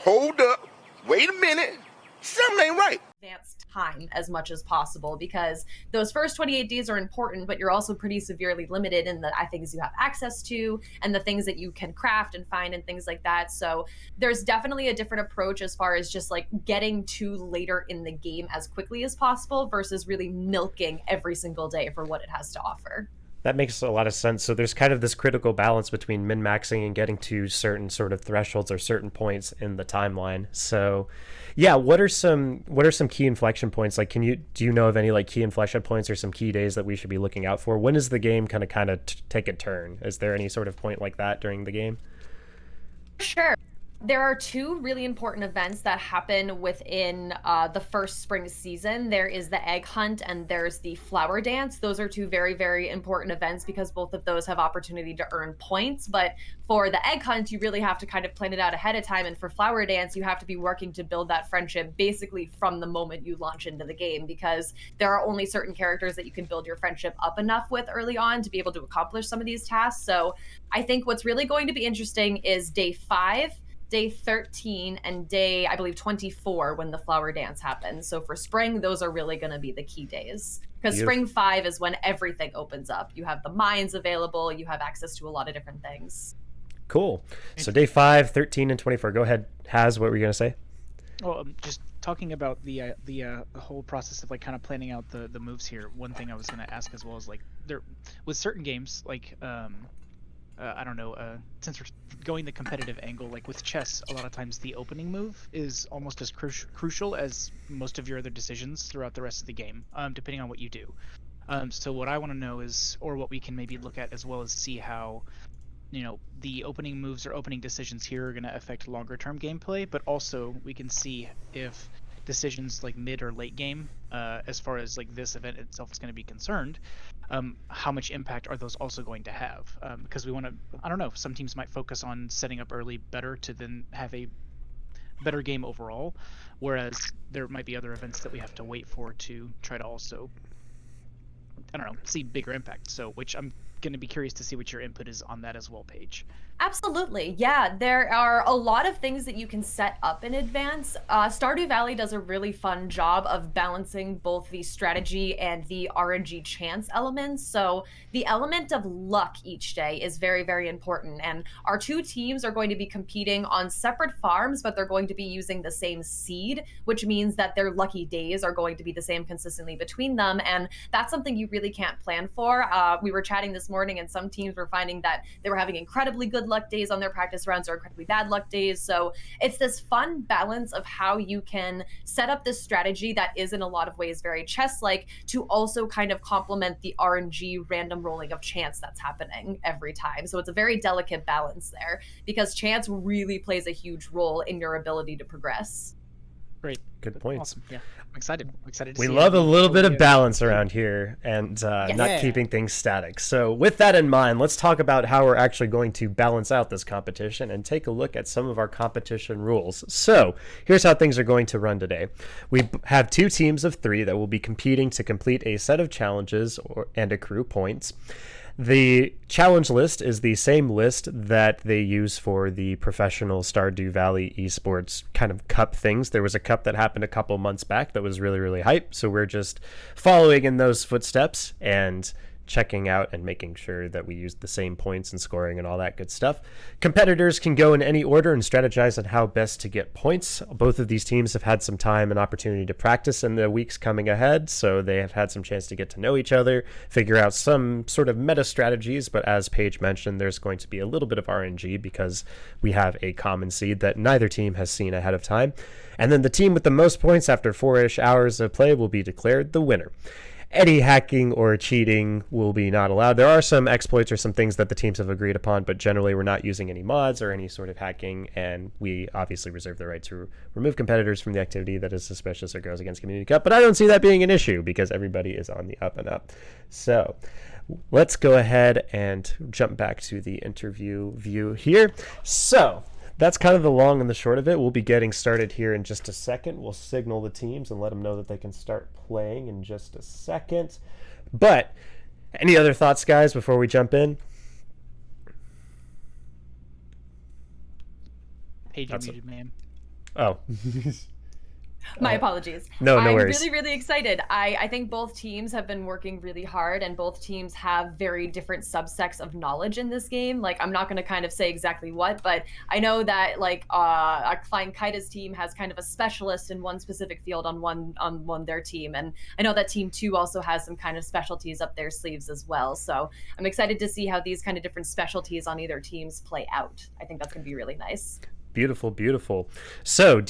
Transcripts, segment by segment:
hold up, wait a minute, something ain't right. Advanced time as much as possible, because those first 28 days are important, but you're also pretty severely limited in the things you have access to and the things that you can craft and find and things like that. So there's definitely a different approach as far as just like getting to later in the game as quickly as possible versus really milking every single day for what it has to offer. That makes a lot of sense. So there's kind of this critical balance between min-maxing and getting to certain sort of thresholds or certain points in the timeline. So yeah, what are some key inflection points? Like, do you know of any like key inflection points or some key days that we should be looking out for? When does the game kind of take a turn? Is there any sort of point like that during the game? Sure. There are two really important events that happen within the first spring season. There is the egg hunt and there's the flower dance. Those are two very, very important events because both of those have opportunity to earn points. But for the egg hunt, you really have to kind of plan it out ahead of time. And for flower dance, you have to be working to build that friendship basically from the moment you launch into the game, because there are only certain characters that you can build your friendship up enough with early on to be able to accomplish some of these tasks. So I think what's really going to be interesting is day 5, day 13, and day, I believe, 24 when the flower dance happens. So for spring, those are really going to be the key days. Because spring 5 is when everything opens up. You have the mines available, you have access to a lot of different things. Cool. So day 5, 13, and 24. Go ahead, Haz, what were you going to say? Well, just talking about the whole process of like kind of planning out the moves here. One thing I was going to ask as well is like there with certain games like I don't know, since we're going the competitive angle, like with chess, a lot of times the opening move is almost as crucial as most of your other decisions throughout the rest of the game, depending on what you do. So what I want to know is, or what we can maybe look at as well as see how, you know, the opening moves or opening decisions here are going to affect longer term gameplay, but also we can see if decisions like mid or late game, as far as like this event itself is going to be concerned, how much impact are those also going to have? Because we want to, I don't know, some teams might focus on setting up early better to then have a better game overall, whereas there might be other events that we have to wait for to try to also, I don't know, see bigger impact. So, which I'm going to be curious to see what your input is on that as well, Paige. Absolutely. Yeah, there are a lot of things that you can set up in advance. StarDew Valley does a really fun job of balancing both the strategy and the RNG chance elements. So the element of luck each day is very, very important. And our two teams are going to be competing on separate farms, but they're going to be using the same seed, which means that their lucky days are going to be the same consistently between them. And that's something you really can't plan for. We were chatting this morning and some teams were finding that they were having incredibly good luck days on their practice rounds or incredibly bad luck days. So it's this fun balance of how you can set up this strategy that is in a lot of ways very chess-like to also kind of complement the RNG random rolling of chance that's happening every time. So it's a very delicate balance there because chance really plays a huge role in your ability to progress. Great. Good point. Awesome. Yeah, I'm excited. To we see love it. a little bit of balance around here and not keeping things static. So with that in mind, let's talk about how we're actually going to balance out this competition and take a look at some of our competition rules. So here's how things are going to run today. We have 2 teams of 3 that will be competing to complete a set of challenges and accrue points. The challenge list is the same list that they use for the professional StarDew Valley esports kind of cup things. There was a cup that happened a couple months back that was really, really hype. So we're just following in those footsteps and checking out and making sure that we use the same points and scoring and all that good stuff. Competitors can go in any order and strategize on how best to get points. Both of these teams have had some time and opportunity to practice in the weeks coming ahead, so they have had some chance to get to know each other, figure out some sort of meta strategies, but as Paige mentioned, there's going to be a little bit of RNG because we have a common seed that neither team has seen ahead of time. And then the team with the most points after 4-ish hours of play will be declared the winner. Any hacking or cheating will be not allowed. There are some exploits or some things that the teams have agreed upon, but generally we're not using any mods or any sort of hacking, and we obviously reserve the right to remove competitors from the activity that is suspicious or goes against Community Cup, but I don't see that being an issue because everybody is on the up and up. So let's go ahead and jump back to the interview view here. So that's kind of the long and the short of it. We'll be getting started here in just a second. We'll signal the teams and let them know that they can start playing in just a second. But any other thoughts, guys, before we jump in? Paige, you're muted, ma'am. Oh. My apologies. No I'm worries. really, really excited. I think both teams have been working really hard, and both teams have very different subsects of knowledge in this game. Like, I'm not going to kind of say exactly what, but I know that like Flying Kaida's team has kind of a specialist in one specific field on their team, and I know that Team 2 also has some kind of specialties up their sleeves as well. So I'm excited to see how these kind of different specialties on either teams play out. I think that's going to be really nice. Beautiful, beautiful. So,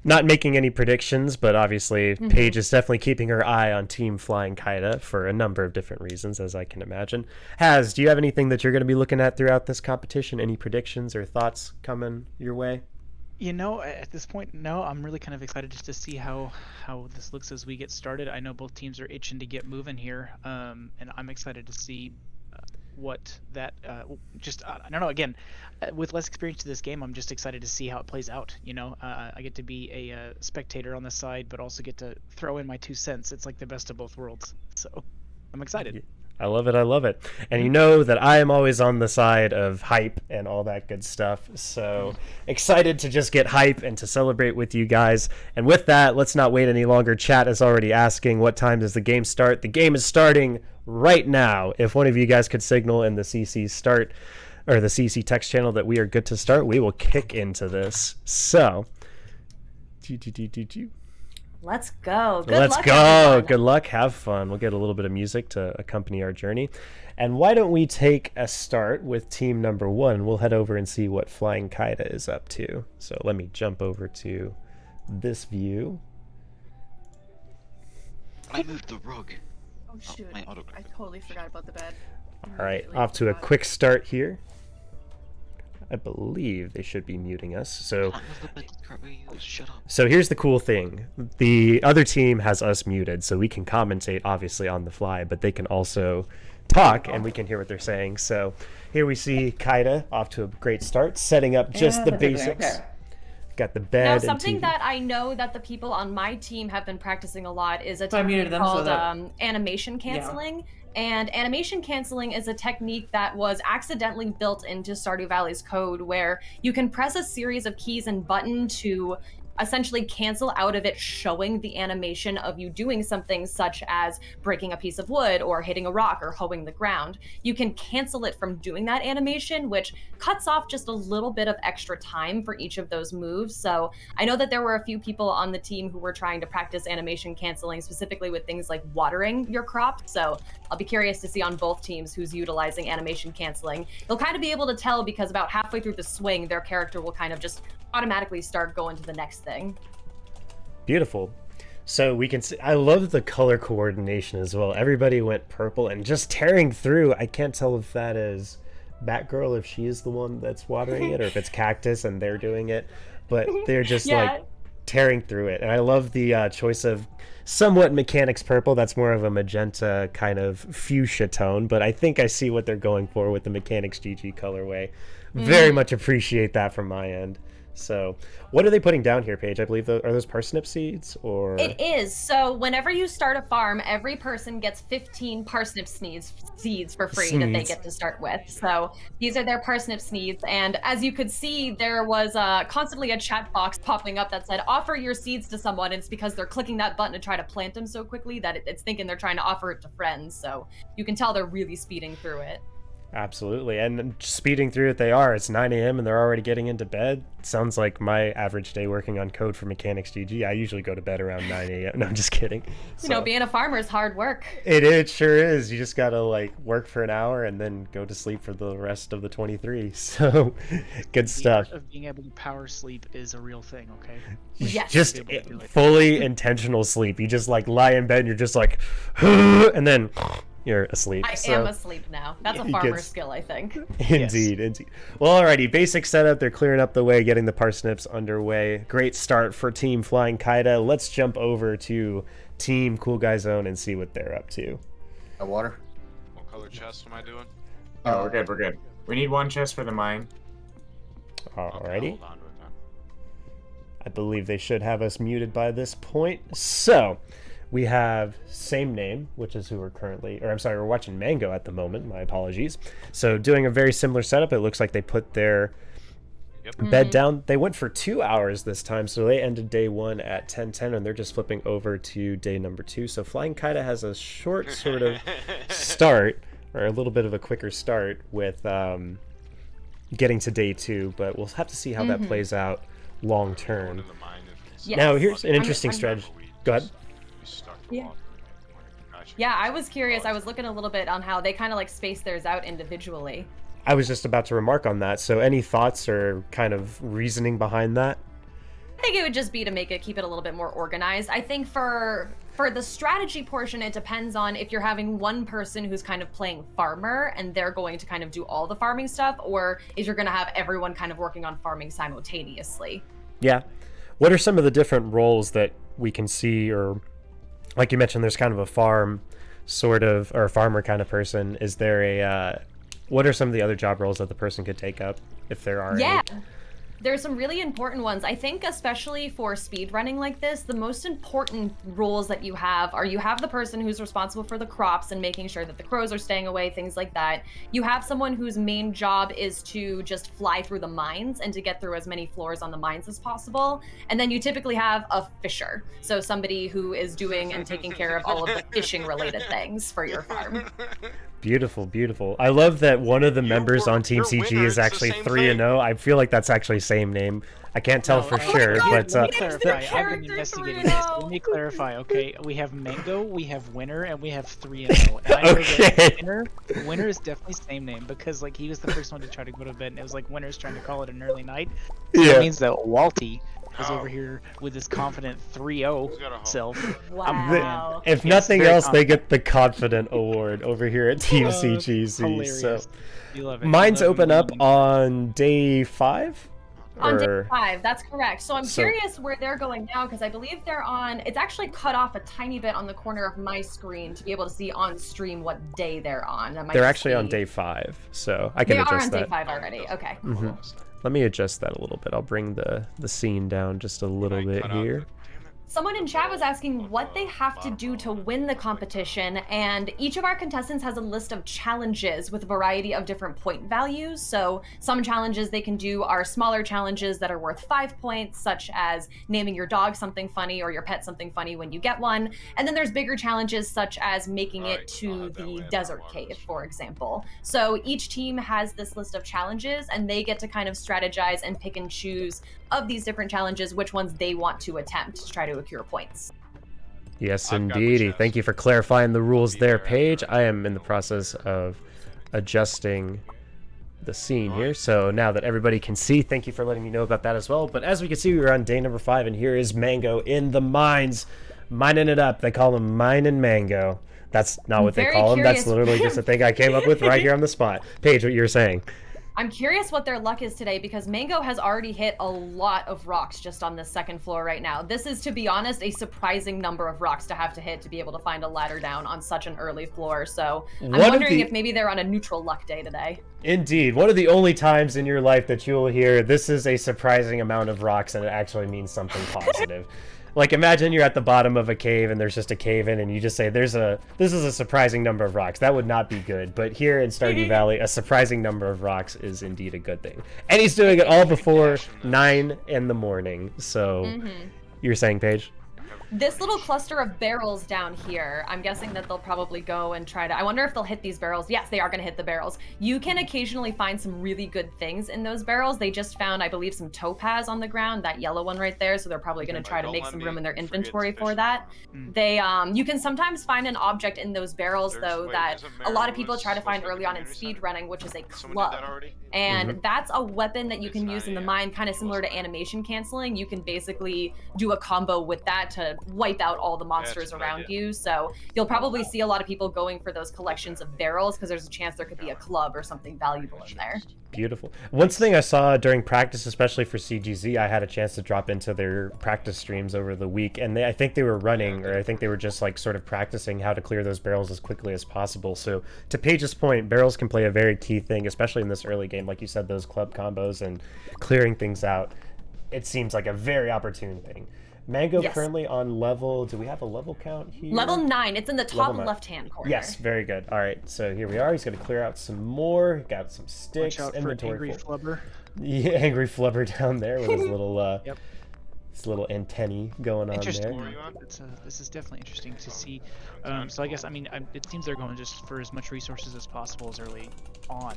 not making any predictions, but obviously Paige is definitely keeping her eye on Team Flying Kaida for a number of different reasons, as I can imagine. Do you have anything that you're going to be looking at throughout this competition? Any predictions or thoughts coming your way? At this point, no. I'm really kind of excited just to see how this looks as we get started. I know both teams are itching to get moving here, and I'm excited to see what that I don't know. Again, with less experience to this game, I'm just excited to see how it plays out. I get to be a spectator on the side, but also get to throw in my 2 cents. It's like the best of both worlds, so I'm excited. I love it. And you know that I am always on the side of hype and all that good stuff, so excited to just get hype and to celebrate with you guys. And with that, let's not wait any longer. Chat is already asking, what time does the game start? The game is starting right now. If one of you guys could signal in the CC start or the CC text channel that we are good to start, we will kick into this. So Let's go. Let's luck, go. everyone. Good luck. Have fun. We'll get a little bit of music to accompany our journey. And why don't we take a start with team number 1? We'll head over and see what Flying Kaida is up to. So let me jump over to this view. I moved the rug. Oh shoot, my I autograph. totally forgot about the bed. All right, Completely off to a forgot. quick start here. I believe they should be muting us. So Shut up. So here's the cool thing. The other team has us muted, so we can commentate obviously on the fly, but they can also talk and we can hear what they're saying. So here we see Kaida off to a great start, setting up just the basics. Okay. Got the bed Now, and something TV. that I know that the people on my team have been practicing a lot is a So I muted technique them so called that- animation canceling. And animation canceling is a technique that was accidentally built into Stardew Valley's code, where you can press a series of keys and button to essentially cancel out of it showing the animation of you doing something such as breaking a piece of wood or hitting a rock or hoeing the ground. You can cancel it from doing that animation, which cuts off just a little bit of extra time for each of those moves. So I know that there were a few people on the team who were trying to practice animation canceling, specifically with things like watering your crop. So I'll be curious to see on both teams who's utilizing animation canceling. You'll kind of be able to tell because about halfway through the swing, their character will kind of just automatically start going to the next thing. Beautiful. So we can see, I love the color coordination as well. Everybody went purple and just tearing through. I can't tell if that is Batgirl, if she is the one that's watering it, or if it's Cactus and they're doing it, but they're just like tearing through it. And I love the choice of somewhat mechanics purple. That's more of a magenta kind of fuchsia tone, but I think I see what they're going for with the mechanics GG colorway. Very much appreciate that from my end. So what are they putting down here, Paige? I believe are those parsnip seeds or? It is. So whenever you start a farm, every person gets 15 parsnip seeds for free that they get to start with. So these are their parsnip seeds. And as you could see, there was constantly a chat box popping up that said, offer your seeds to someone. And it's because they're clicking that button to try to plant them so quickly that it's thinking they're trying to offer it to friends. So you can tell they're really speeding through it. Absolutely. And speeding through it they are. It's 9 a.m. and they're already getting into bed. Sounds like my average day working on code for Mechanics GG. I usually go to bed around 9 a.m. No, I'm just kidding. You know, being a farmer is hard work. It sure is. You just gotta like work for an hour and then go to sleep for the rest of the 23. So good stuff. The art of being able to power sleep is a real thing, okay? Yes. Just Be able to do it. fully intentional sleep. You just like lie in bed and you're just like and then you're asleep. I am asleep now. That's a He farmer gets- skill, I think. Indeed. Well, alrighty. Basic setup. They're clearing up the way, getting the parsnips underway. Great start for Team Flying Kaida. Let's jump over to Team CoolyGuyZone and see what they're up to. Water. What color chest am I doing? Oh, we're good. We need one chest for the mine. Okay, Alrighty. hold on to it then. I believe they should have us muted by this point. So we have same name, which is who we're currently, or I'm sorry, we're watching Mango at the moment. My apologies. So doing a very similar setup. It looks like they put their Yep. bed down. They went for 2 hours this time, so they ended day 1 at 10:10, and they're just flipping over to day number 2. So Flying Kaida has a short sort of start, or a little bit of a quicker start with getting to day 2, but we'll have to see how that plays out long term. In the mine if- Yes. Now here's an interesting I'm- strategy. Go ahead. We stuck Yeah. along. Gotcha. Yeah, I was curious. I was looking a little bit on how they kind of like space theirs out individually. I was just about to remark on that. So any thoughts or kind of reasoning behind that? I think it would just be to keep it a little bit more organized. I think for the strategy portion, it depends on if you're having one person who's kind of playing farmer and they're going to kind of do all the farming stuff, or if you're going to have everyone kind of working on farming simultaneously. Yeah. What are some of the different roles that we can see, or like you mentioned, there's kind of a farm sort of, or a farmer kind of person. Is there a, what are some of the other job roles that the person could take up if there are Yeah. any? There's some really important ones. I think especially for speed running like this, the most important roles that you have the person who's responsible for the crops and making sure that the crows are staying away, things like that. You have someone whose main job is to just fly through the mines and to get through as many floors on the mines as possible. And then you typically have a fisher. So somebody who is doing and taking care of all of the fishing related things for your farm. Beautiful, beautiful. I love that one of the members on Team your CG winner, is it's the actually same 3-0. I feel like that's actually same name. I can't tell for No, sure, God, but let me There's clarify. the I've been character investigating 3-0. this. Let me clarify. Okay, we have Mango, we have Winner, and we have 3-0. And I know Okay. that Winner is definitely same name because like he was the first one to try to go to bed, and it was like Winner's trying to call it an early night. So Yeah. that means that Walty is Oh. over here with his confident 3-0 Who's got a home? self. Wow. if Yes, nothing very else, they confident. get the confident award over here at Team Oh, CGZ. hilarious. So You love it. mines You love open it. up on day 5? On day Or- 5, that's correct. So I'm So- curious where they're going now because I believe they're on. It's actually cut off a tiny bit on the corner of my screen to be able to see on stream what day they're on. That might They're just actually on be- day 5, so I can They are adjust on day that. 5 already. Okay. Let me adjust that a little bit. I'll bring the scene down just a little Can I bit cut out here. the- Someone in chat was asking what they have to do to win the competition, and each of our contestants has a list of challenges with a variety of different point values. So some challenges they can do are smaller challenges that are worth 5 points, such as naming your dog something funny or your pet something funny when you get one. And then there's bigger challenges such as making it Right, to that way the in desert our cave, waters. for example. So each team has this list of challenges, and they get to kind of strategize and pick and choose of these different challenges which ones they want to attempt to try to accrue points. Yes, I've got the indeedy. chest. Thank you for clarifying the rules be there, there Paige. after I am in the process of adjusting the scene here. So now that everybody can see, thank you for letting me know about that as well. But as we can see, we're on day number 5, and here is Mango in the mines, mining it up. They call him Mine and Mango. That's not what they Very call him. That's curious. literally just a thing I came up with right here on the spot. Paige, what you were saying? I'm curious what their luck is today because Mango has already hit a lot of rocks just on the second floor right now. This is, to be honest, a surprising number of rocks to have to hit to be able to find a ladder down on such an early floor. So I'm One of wondering the- if maybe they're on a neutral luck day today. Indeed. One of the only times in your life that you'll hear this is a surprising amount of rocks and it actually means something positive. Like, imagine you're at the bottom of a cave and there's just a cave in and you just say, this is a surprising number of rocks. That would not be good. But here in StarDew Valley, a surprising number of rocks is indeed a good thing. And he's doing it all before 9 in the morning. So, you're saying, Paige? This little cluster of barrels down here, I'm guessing that they'll probably go and try to... I wonder if they'll hit these barrels. Yes, they are going to hit the barrels. You can occasionally find some really good things in those barrels. They just found, I believe, some topaz on the ground, that yellow one right there, so they're probably going to try to Don't make let some me room in their forget to inventory fish for in that. the They, you can sometimes find an object in those barrels, There's- though, wait, that isn't a lot of Mary people Lou's try to find supposed to early on in community speed center? running, which is a Someone did that club. already? And that's a weapon that you It's can 9 use in the a.m. mine, kind of similar to animation canceling. You can basically do a combo with that to wipe out all the monsters a good around idea. you. So you'll probably see a lot of people going for those collections of barrels because there's a chance there could be a club or something valuable in there. Beautiful. One thing I saw during practice, especially for CGZ, I had a chance to drop into their practice streams over the week, and I think they were running, or I think they were just like sort of practicing how to clear those barrels as quickly as possible. So to Paige's point, barrels can play a very key thing, especially in this early game. Like you said, those club combos and clearing things out. it seems like a very opportune thing. Mango Yes. currently on level, do we have a level count here? Level 9. It's in the top Level 9. left-hand corner. Yes, very good. All right, so here we are. He's going to clear out some more. Got some sticks. Watch out for Inventory angry full. flubber. Yeah, angry flubber down there with his little Yep. his little antennae going on Interesting. there. This is definitely interesting to see. So I guess it seems they're going just for as much resources as possible as early on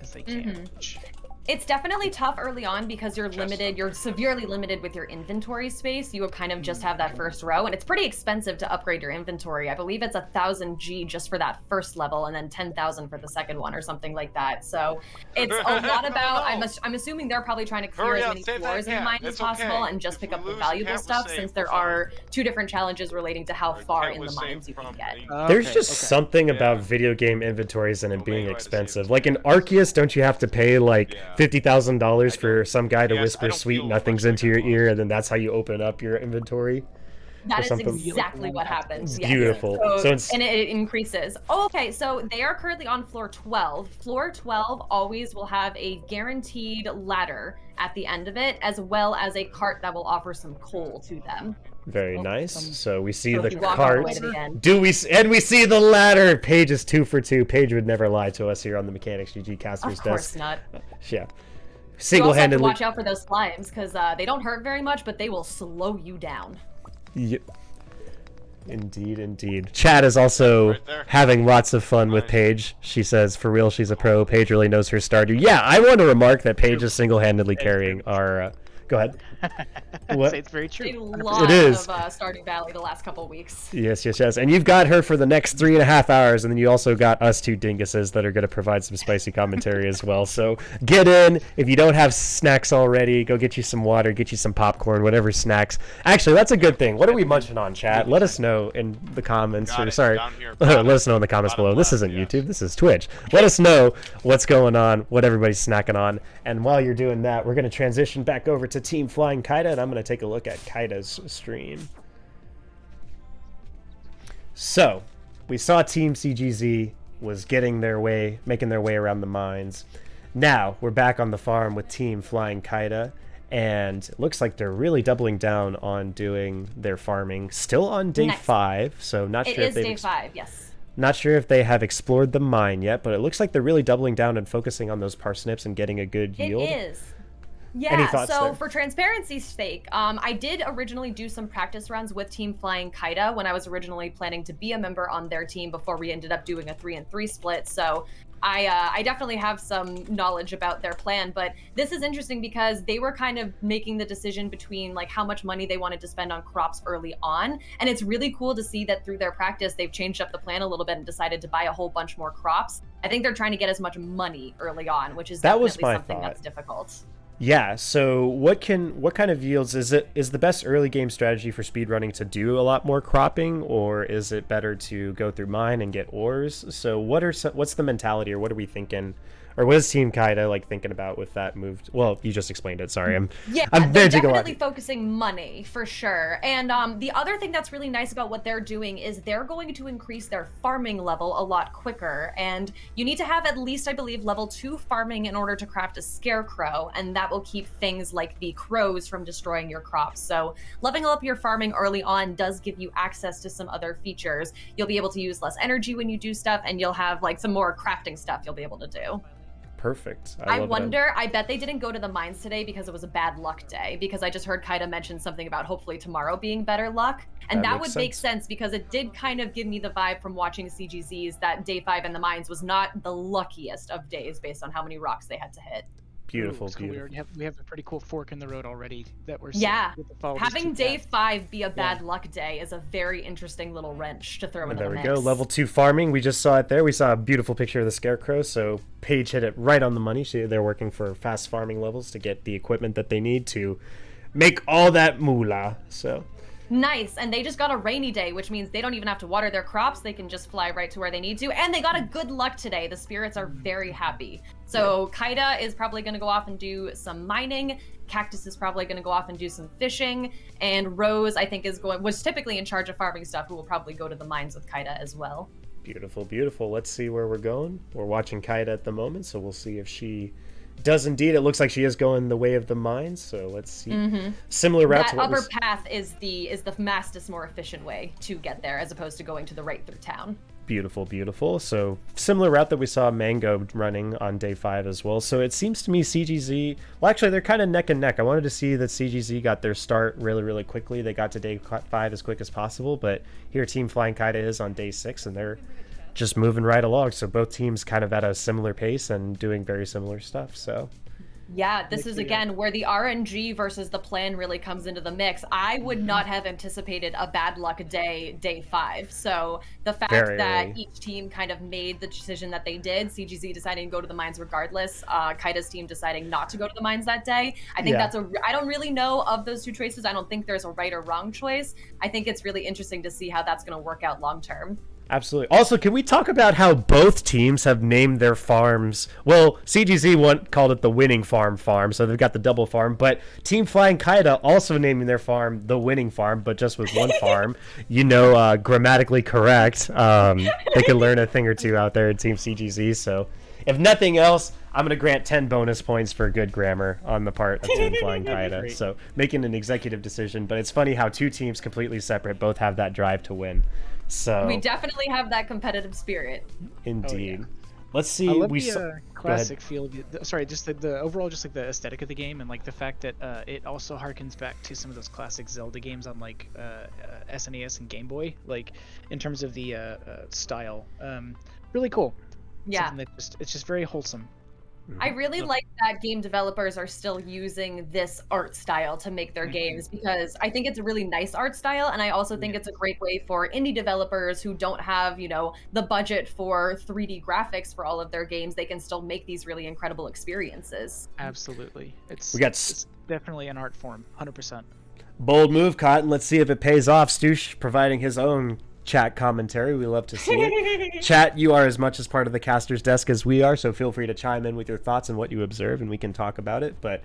as they can. Which, It's definitely tough early on because you're limited, you're severely limited with your inventory space. You will kind of just have that first row, and it's pretty expensive to upgrade your inventory. I believe it's 1,000 G just for that first level, and then 10,000 for the second one or something like that. So it's a lot about, I'm assuming they're probably trying to clear as many floors in the mine as possible and just pick up the valuable stuff, since there are 2 different challenges relating to how far in the mines you can get. There's just something about video game inventories and it being expensive. Like in Arceus, don't you have to pay like $50,000 for some guy to whisper sweet nothings into your ear, and then that's how you open up your inventory? That is something. exactly what happens. Yes. Beautiful. So it's, and it increases. Oh, okay, so they are currently on floor 12. Floor 12 always will have a guaranteed ladder at the end of it, as well as a cart that will offer some coal to them. very nice. So we see So the if you walk all the cart. way to the end. And we see the ladder. Paige is 2 for 2. Paige would never lie to us here on the Mechanics GG Caster's Of course desk. not. Yeah. You also have to Single-handedly. watch out for those slimes, because they don't hurt very much, but they will slow you down. Yep. Indeed, indeed. Chad is also having lots of fun with Paige. She says, for real, she's a pro. Paige really knows her Stardew. Yeah, I want to remark that Paige is single-handedly carrying our... Go ahead. What? it's very true. A 100%. lot It is. of StarDew Valley the last couple weeks. Yes, yes, yes. And you've got her for the next 3.5 hours, and then you also got us 2 dinguses that are going to provide some spicy commentary as well. So get in. If you don't have snacks already, go get you some water, get you some popcorn, whatever snacks. Actually, that's a good thing. What are we munching on, chat? Let us know in the comments. Or, sorry, let us know in the comments below. This isn't YouTube. This is Twitch. Let us know what's going on, what everybody's snacking on. And while you're doing that, we're going to transition back over to Team Flying Kaida, and I'm going to take a look at Kaida's stream. So, we saw Team CGZ was making their way around the mines. Now, we're back on the farm with Team Flying Kaida, and it looks like they're really doubling down on doing their farming. Still on day 5, so not sure if they've... It is day 5, yes. Not sure if they have explored the mine yet, but it looks like they're really doubling down and focusing on those parsnips and getting a good yield. It is. Any Yeah, thoughts so there? for transparency's sake, I did originally do some practice runs with Team Flying Kaida when I was originally planning to be a member on their team before we ended up doing a 3-and-3 split. So I definitely have some knowledge about their plan, but this is interesting because they were kind of making the decision between like how much money they wanted to spend on crops early on. And it's really cool to see that through their practice, they've changed up the plan a little bit and decided to buy a whole bunch more crops. I think they're trying to get as much money early on, which is That was definitely my something thought. that's difficult. Yeah, so what kind of yields is the best early game strategy for speedrunning to do a lot more cropping, or is it better to go through mine and get ores? So what's the mentality, or what are we thinking, or what is Team Kaida like thinking about with that move? Well, you just explained it. Sorry, I'm they're venting a lot. definitely focusing money for sure. And the other thing that's really nice about what they're doing is they're going to increase their farming level a lot quicker. And you need to have at least, I believe, level 2 farming in order to craft a scarecrow, and that will keep things like the crows from destroying your crops. So leveling up your farming early on does give you access to some other features. You'll be able to use less energy when you do stuff, and you'll have like some more crafting stuff you'll be able to do. Perfect. I wonder, I bet they didn't go to the mines today because it was a bad luck day, because I just heard Kaida mention something about hopefully tomorrow being better luck. And that would make sense because it did kind of give me the vibe from watching CGZs that day 5 in the mines was not the luckiest of days based on how many rocks they had to hit. Beautiful, So beautiful. we have a pretty cool fork in the road already that we're Yeah, with the follow these having two day paths. 5 be a bad luck day is a very interesting little wrench to throw And into there the we mix. go. Level 2 farming. We just saw it there. We saw a beautiful picture of the scarecrow. So Paige hit it right on the money. They're working for fast farming levels to get the equipment that they need to make all that moolah. So Nice, and they just got a rainy day, which means they don't even have to water their crops. They can just fly right to where they need to, and they got a good luck today. The spirits are very happy. So Kaida is probably going to go off and do some mining. Cactus is probably going to go off and do some fishing, and Rose, I think, was typically in charge of farming stuff, who will probably go to the mines with Kaida as well. beautiful, beautiful. Let's see where we're going. We're watching Kaida at the moment, so we'll see if she does indeed. It looks like she is going the way of the mines. So let's see. Similar route That to what upper path is the fastest, more efficient way to get there, as opposed to going to the right through town. Beautiful, beautiful. So similar route that we saw Mango running on day 5 as well. So it seems to me CGZ, well, actually they're kind of neck and neck. I wanted to see that CGZ got their start really, really quickly. They got to day 5 as quick as possible, but here Team Flying Kaida is on day 6, and they're just moving right along. So both teams kind of at a similar pace and doing very similar stuff. So yeah, this is again where the RNG versus the plan really comes into the mix. I would not have anticipated a bad luck day 5. So the fact that each team kind of made the decision that they did, CGZ deciding to go to the mines regardless, Kaida's team deciding not to go to the mines that day. I think that's I don't really know of those two choices. I don't think there's a right or wrong choice. I think it's really interesting to see how that's going to work out long term. absolutely. Also, can we talk about how both teams have named their farms? Well, CGZ called it the winning farm, so they've got the double farm, but Team Flying Kaida also naming their farm the winning farm, but just with one farm. Grammatically correct. They can learn a thing or two out there in Team CGZ, so if nothing else, I'm going to grant 10 bonus points for good grammar on the part of Team Flying Kaida. So making an executive decision, but it's funny how two teams completely separate both have that drive to win. So we definitely have that competitive spirit. Indeed. Oh, yeah. Let's see. I love the classic feel. Sorry, just the overall, just like the aesthetic of the game, and like the fact that it also harkens back to some of those classic Zelda games on like SNES and Game Boy, like in terms of the style. Really cool. Yeah. Something that it's just very wholesome. I really like that game developers are still using this art style to make their games, because I think it's a really nice art style, and I also think it's a great way for indie developers who don't have, the budget for 3D graphics for all of their games. They can still make these really incredible experiences. Absolutely. It's definitely an art form, 100%. Bold move, Cotton. Let's see if it pays off. Stoosh providing his own chat commentary. We love to see it. Chat, you are as much as part of the caster's desk as we are, so feel free to chime in with your thoughts and what you observe, and we can talk about it. But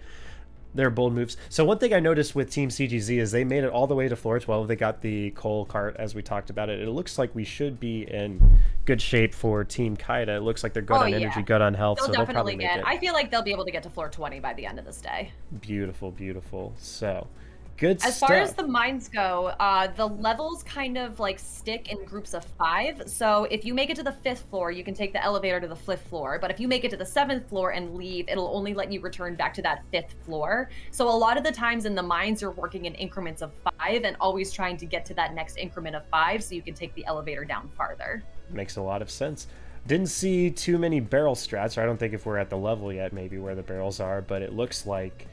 they're bold moves. So one thing I noticed with Team CGZ is they made it all the way to floor 12. They got the coal cart, as we talked about it. It looks like we should be in good shape for Team Kaida. It looks like they're good on energy, good on health, so they'll probably make it. I feel like they'll be able to get to floor 20 by the end of this day. Beautiful, beautiful. So good stuff. As far as the mines go, the levels kind of like stick in groups of 5. So if you make it to the 5th floor, you can take the elevator to the 5th floor. But if you make it to the 7th floor and leave, it'll only let you return back to that 5th floor. So a lot of the times in the mines, you're working in increments of 5 and always trying to get to that next increment of 5 so you can take the elevator down farther. Makes a lot of sense. Didn't see too many barrel strats, or I don't think if we're at the level yet, maybe where the barrels are, but it looks like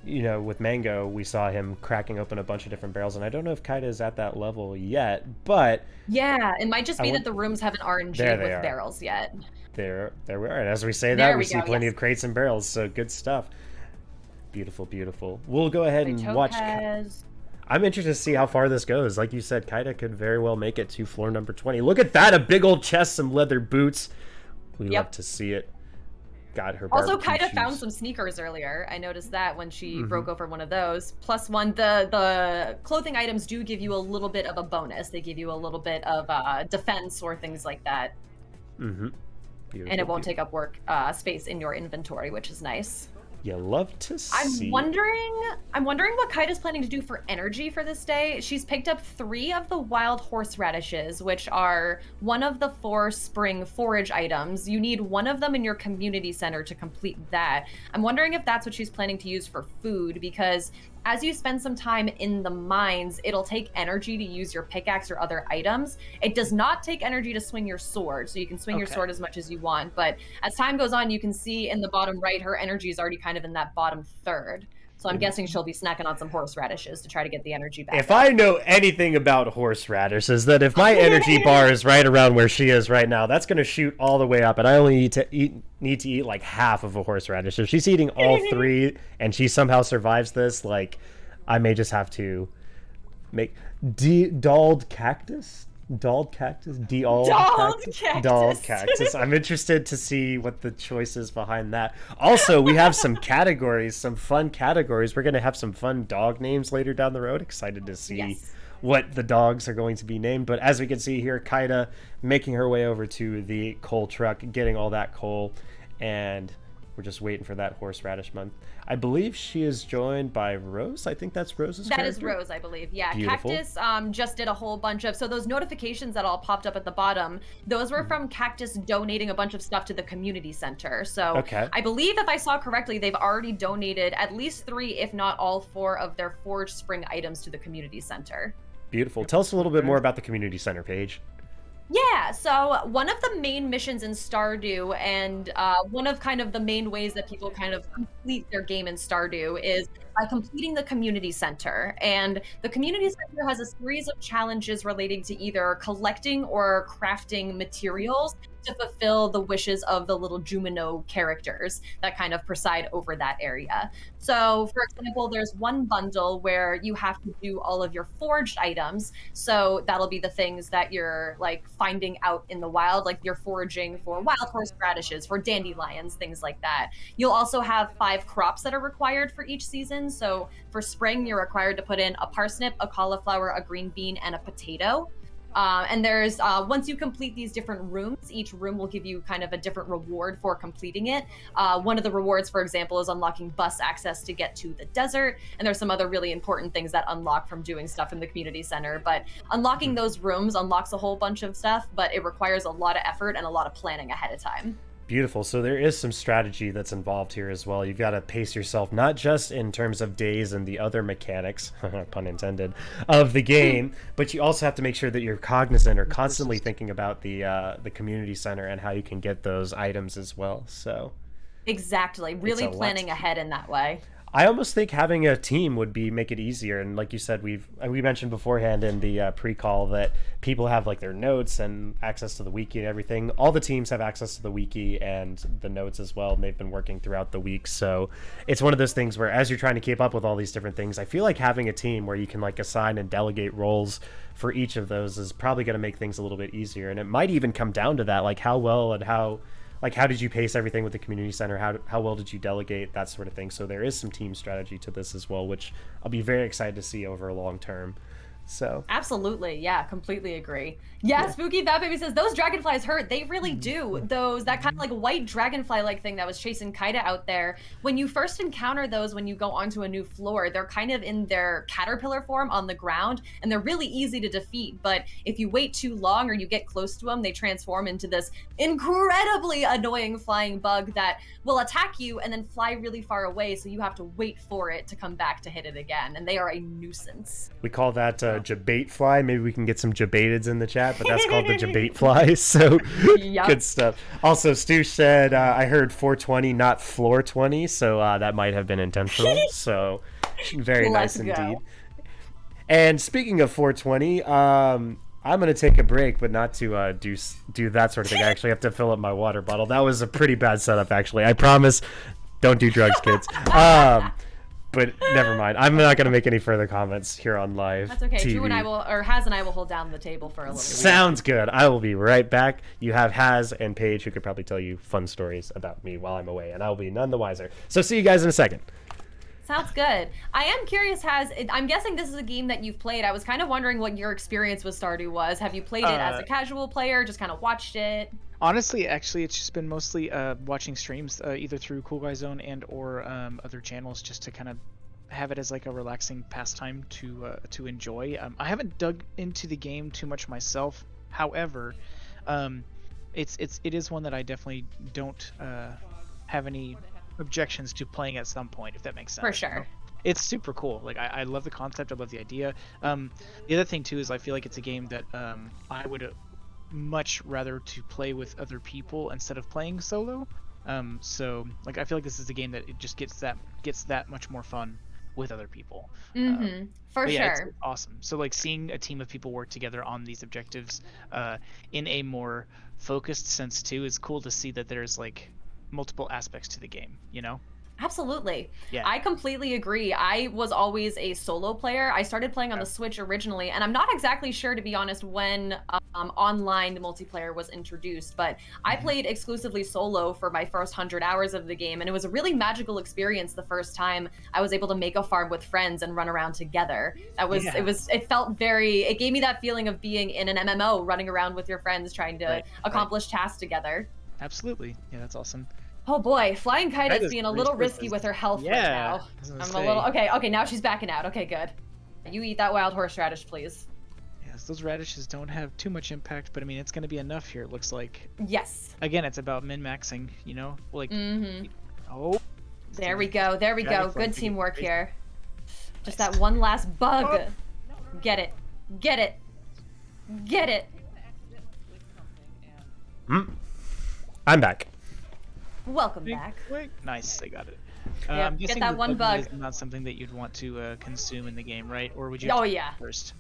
with Mango, we saw him cracking open a bunch of different barrels, and I don't know if Kaida is at that level yet, but yeah, it might just be that the rooms haven't RNG with barrels yet. There we are, and as we say that, we see plenty of crates and barrels, so good stuff. Beautiful, beautiful. We'll go ahead and watch. I'm interested to see how far this goes. Like you said, Kaida could very well make it to floor number 20. Look at that, a big old chest, some leather boots. We love to see it. Got her. Also, Kaida found some sneakers earlier. I noticed that when she broke over one of those. +1, the clothing items do give you a little bit of a bonus. They give you a little bit of defense or things like that. Beautiful, and it won't take up space in your inventory, which is nice. You love to see. I'm wondering what Kaida's planning to do for energy for this day. She's picked up 3 of the wild horseradishes, which are one of the 4 spring forage items. You need one of them in your community center to complete that. I'm wondering if that's what she's planning to use for food, because as you spend some time in the mines, it'll take energy to use your pickaxe or other items. It does not take energy to swing your sword, so you can swing your sword as much as you want. But as time goes on, you can see in the bottom right, her energy is already kind of in that bottom third. So I'm guessing she'll be snacking on some horseradishes to try to get the energy back. If I know anything about horseradishes, that if my energy bar is right around where she is right now, that's going to shoot all the way up, and I only need to eat like half of a horseradish. If she's eating all 3 and she somehow survives this, like, I may just have to make Dald cactus. I'm interested to see what the choice is behind that. Also, we have some categories, some fun categories. We're going to have some fun dog names later down the road. Excited to see what the dogs are going to be named. But as we can see here, Kaida making her way over to the coal truck, getting all that coal, and We're just waiting for that horseradish month. I believe she is joined by Rose. I think that's Rose's That is character. Rose, I believe. Yeah, Beautiful. Cactus just did a whole bunch of, so those notifications that all popped up at the bottom, those were from Cactus donating a bunch of stuff to the community center. So Okay. I believe, if I saw correctly, they've already donated at least 3, if not all 4 of their Forged Spring items to the community center. Beautiful. Tell us a little bit more about the community center page. Yeah, so one of the main missions in Stardew, and one of kind of the main ways that people kind of complete their game in Stardew, is by completing the community center. And the community center has a series of challenges relating to either collecting or crafting materials to fulfill the wishes of the little Jumino characters that kind of preside over that area. So, for example, there's one bundle where you have to do all of your forged items. So that'll be the things that you're like finding out in the wild, like you're foraging for wild horseradishes, for dandelions, things like that. You'll also have 5 crops that are required for each season. So for spring, you're required to put in a parsnip, a cauliflower, a green bean, and a potato. And there's, once you complete these different rooms, each room will give you kind of a different reward for completing it. One of the rewards, for example, is unlocking bus access to get to the desert. And there's some other really important things that unlock from doing stuff in the community center. But unlocking those rooms unlocks a whole bunch of stuff, but it requires a lot of effort and a lot of planning ahead of time. Beautiful. So there is some strategy that's involved here as well. You've got to pace yourself, not just in terms of days and the other mechanics, pun intended, of the game, but you also have to make sure that you're cognizant or constantly thinking about the community center and how you can get those items as well. So exactly, really planning ahead in that way. I almost think having a team would make it easier. And like you said, we mentioned beforehand in the pre-call that people have like their notes and access to the wiki and everything. All the teams have access to the wiki and the notes as well, and they've been working throughout the week. So it's one of those things where as you're trying to keep up with all these different things, I feel like having a team where you can like assign and delegate roles for each of those is probably going to make things a little bit easier. And it might even come down to that, like how well and how did you pace everything with the community center? How well did you delegate, that sort of thing? So there is some team strategy to this as well, which I'll be very excited to see over a long term. So absolutely, yeah, completely agree. Yeah, Spooky That Baby says those dragonflies hurt. They really do. That kind of like white dragonfly like thing that was chasing Kaida out there. When you first encounter those, when you go onto a new floor, they're kind of in their caterpillar form on the ground, and they're really easy to defeat. But if you wait too long or you get close to them, they transform into this incredibly annoying flying bug that will attack you and then fly really far away. So you have to wait for it to come back to hit it again, and they are a nuisance. We call that jabate fly. Maybe we can get some jabateds in the chat, but that's called the jabate fly. So Yep. Good stuff. Also, Stu said, I heard 420, not floor 20. So that might have been intentional. So very nice indeed. And speaking of 420, I'm going to take a break, but not to do that sort of thing. I actually have to fill up my water bottle. That was a pretty bad setup, actually. I promise, don't do drugs, kids. But never mind. I'm not going to make any further comments here on live. That's okay. TV. Drew and I will, or Haz and I will hold down the table for a little bit. Sounds good. I will be right back. You have Haz and Paige who could probably tell you fun stories about me while I'm away, and I will be none the wiser. So see you guys in a second. Sounds good. I am curious, Haz, I'm guessing this is a game that you've played. I was kind of wondering what your experience with Stardew was. Have you played it as a casual player, just kind of watched it? Honestly, actually, it's just been mostly watching streams, either through CoolyGuyZone and or other channels, just to kind of have it as like a relaxing pastime to enjoy. I haven't dug into the game too much myself. However, it is one that I definitely don't have any objections to playing at some point, if that makes sense. For sure. It's super cool. Like I love the concept. I love the idea. The other thing too is I feel like it's a game that I would much rather to play with other people instead of playing solo. So like I feel like this is a game that it just gets that much more fun with other people. For yeah, sure. it's awesome. So like seeing a team of people work together on these objectives in a more focused sense too is cool to see that there's like multiple aspects to the game, you know? Absolutely. Yeah. I completely agree. I was always a solo player. I started playing on the Switch originally, and I'm not exactly sure, to be honest, when online multiplayer was introduced, but I played exclusively solo for my first 100 hours of the game, and it was a really magical experience the first time I was able to make a farm with friends and run around together. It felt it gave me that feeling of being in an MMO, running around with your friends trying to accomplish tasks together. Absolutely. Yeah, that's awesome. Oh boy, Flying Kaida Kaida's is being a pretty little sure risky this- with her health right Yeah, now. I was gonna I'm say. a little okay, now she's backing out. Okay, good. You eat that wild horseradish, please. Yes, those radishes don't have too much impact, but I mean, it's gonna be enough here. It looks like. Yes. Again, it's about min-maxing, you know, like. Mm-hmm. Oh. There we go. There we go. Dragonfly Good could get teamwork crazy. here. Just that one last bug. Oh. Get it. Get it. Get it. I'm back. Welcome back. Quick. Nice, they got it. Yep, I'm get guessing that the one meat bug. is not something that you'd want to consume in the game, right? Or would you? Oh, try it yeah. First.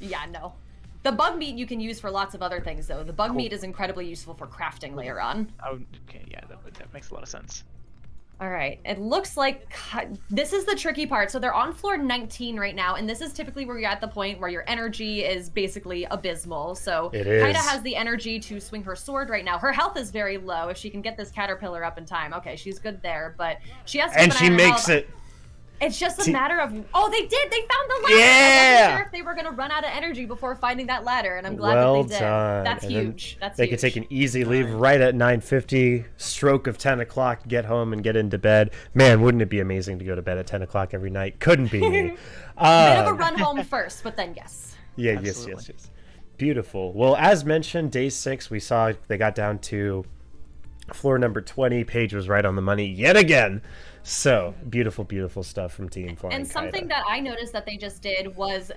Yeah, no. The bug meat you can use for lots of other things, though. The bug Cool. meat is incredibly useful for crafting later on. Oh, okay, yeah, that makes a lot of sense. All right, it looks like this is the tricky part. So they're on floor 19 right now, and this is typically where you're at the point where your energy is basically abysmal. So It is. Kaida has the energy to swing her sword right now. Her health is very low. If she can get this caterpillar up in time, okay, she's good there. But she has to And keep an eye she on her makes health. it. It's just a matter of they did. They found the ladder. I Yeah! wasn't sure if they were gonna run out of energy before finding that ladder, and I'm glad Well that they did. done. That's And then huge. That's They huge. could take an easy leave right at 9:50, stroke of 10 o'clock, get home and get into bed. Man, wouldn't it be amazing to go to bed at 10 o'clock every night? Couldn't be me. Bit of a Um, run home first, but then yes. Yeah, Absolutely. yes. Beautiful. Well, as mentioned, day 6, we saw they got down to floor number 20. Paige was right on the money yet again. So, beautiful stuff from Team Flying And something Kaida. that I noticed that they just did was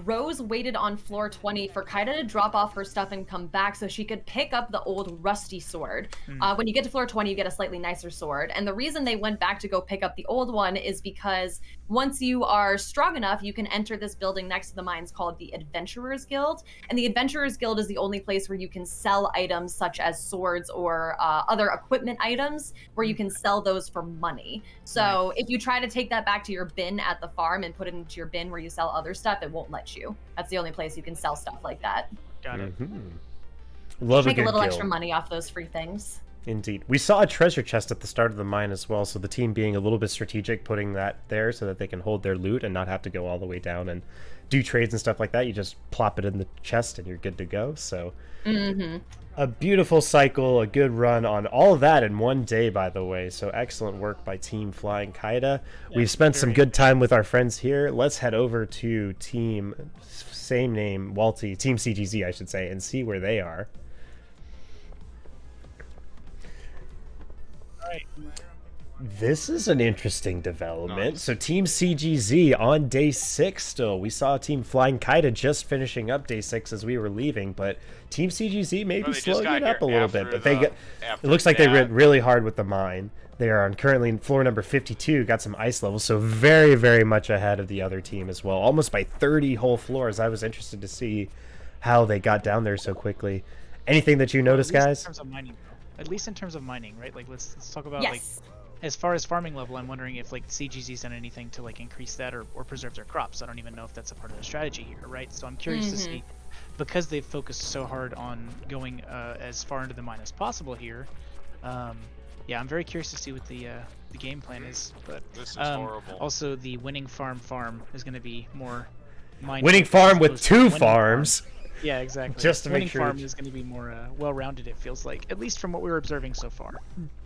Rose waited on floor 20 for Kaida to drop off her stuff and come back so she could pick up the old rusty sword. When you get to floor 20, you get a slightly nicer sword. And the reason they went back to go pick up the old one is because once you are strong enough, you can enter this building next to the mines called the Adventurers Guild. And the Adventurers Guild is the only place where you can sell items such as swords or other equipment items where you can sell those for money. So if you try to take that back to your bin at the farm and put it into your bin where you sell other stuff, it won't let you. That's the only place you can sell stuff like that. Got it. Love Make a a good little guild. extra money off those free things. Indeed. We saw a treasure chest at the start of the mine as well, so the team being a little bit strategic, putting that there so that they can hold their loot and not have to go all the way down and do trades and stuff like that. You just plop it in the chest and you're good to go. So a beautiful cycle, a good run on all of that in one day, by the way. So excellent work by Team Flying Kaida. We've spent some good time with our friends here. Let's head over to Team same name, Walty, Team CGZ, I should say, and see where they are. This is an interesting development. Nice. So Team CGZ on day 6 still. We saw Team Flying Kaida just finishing up day 6 as we were leaving, but Team CGZ maybe Well, they just slowing got it up a here little bit. after But they the- got, it after looks like they that. went really hard with the mine. They are currently in floor number 52, got some ice levels, so very much ahead of the other team as well. Almost by 30 whole floors. I was interested to see how they got down there so quickly. Anything that you noticed, At least guys? In terms of mining, though. At least in terms of mining, right? Like let's talk about like Yes. as far as farming level. I'm wondering if like CGZ's done anything to like increase that or preserve their crops. I don't even know if that's a part of the strategy here, right? So I'm curious to see, because they've focused so hard on going as far into the mine as possible here. Yeah, I'm very curious to see what the game plan is. But This is horrible. also the winning farm is going to be more mine. Winning focused farm as with opposed to 2 winning farms. Yeah, exactly. Just to make winning sure farm that- is going to be more well-rounded. It feels like, at least from what we were observing so far.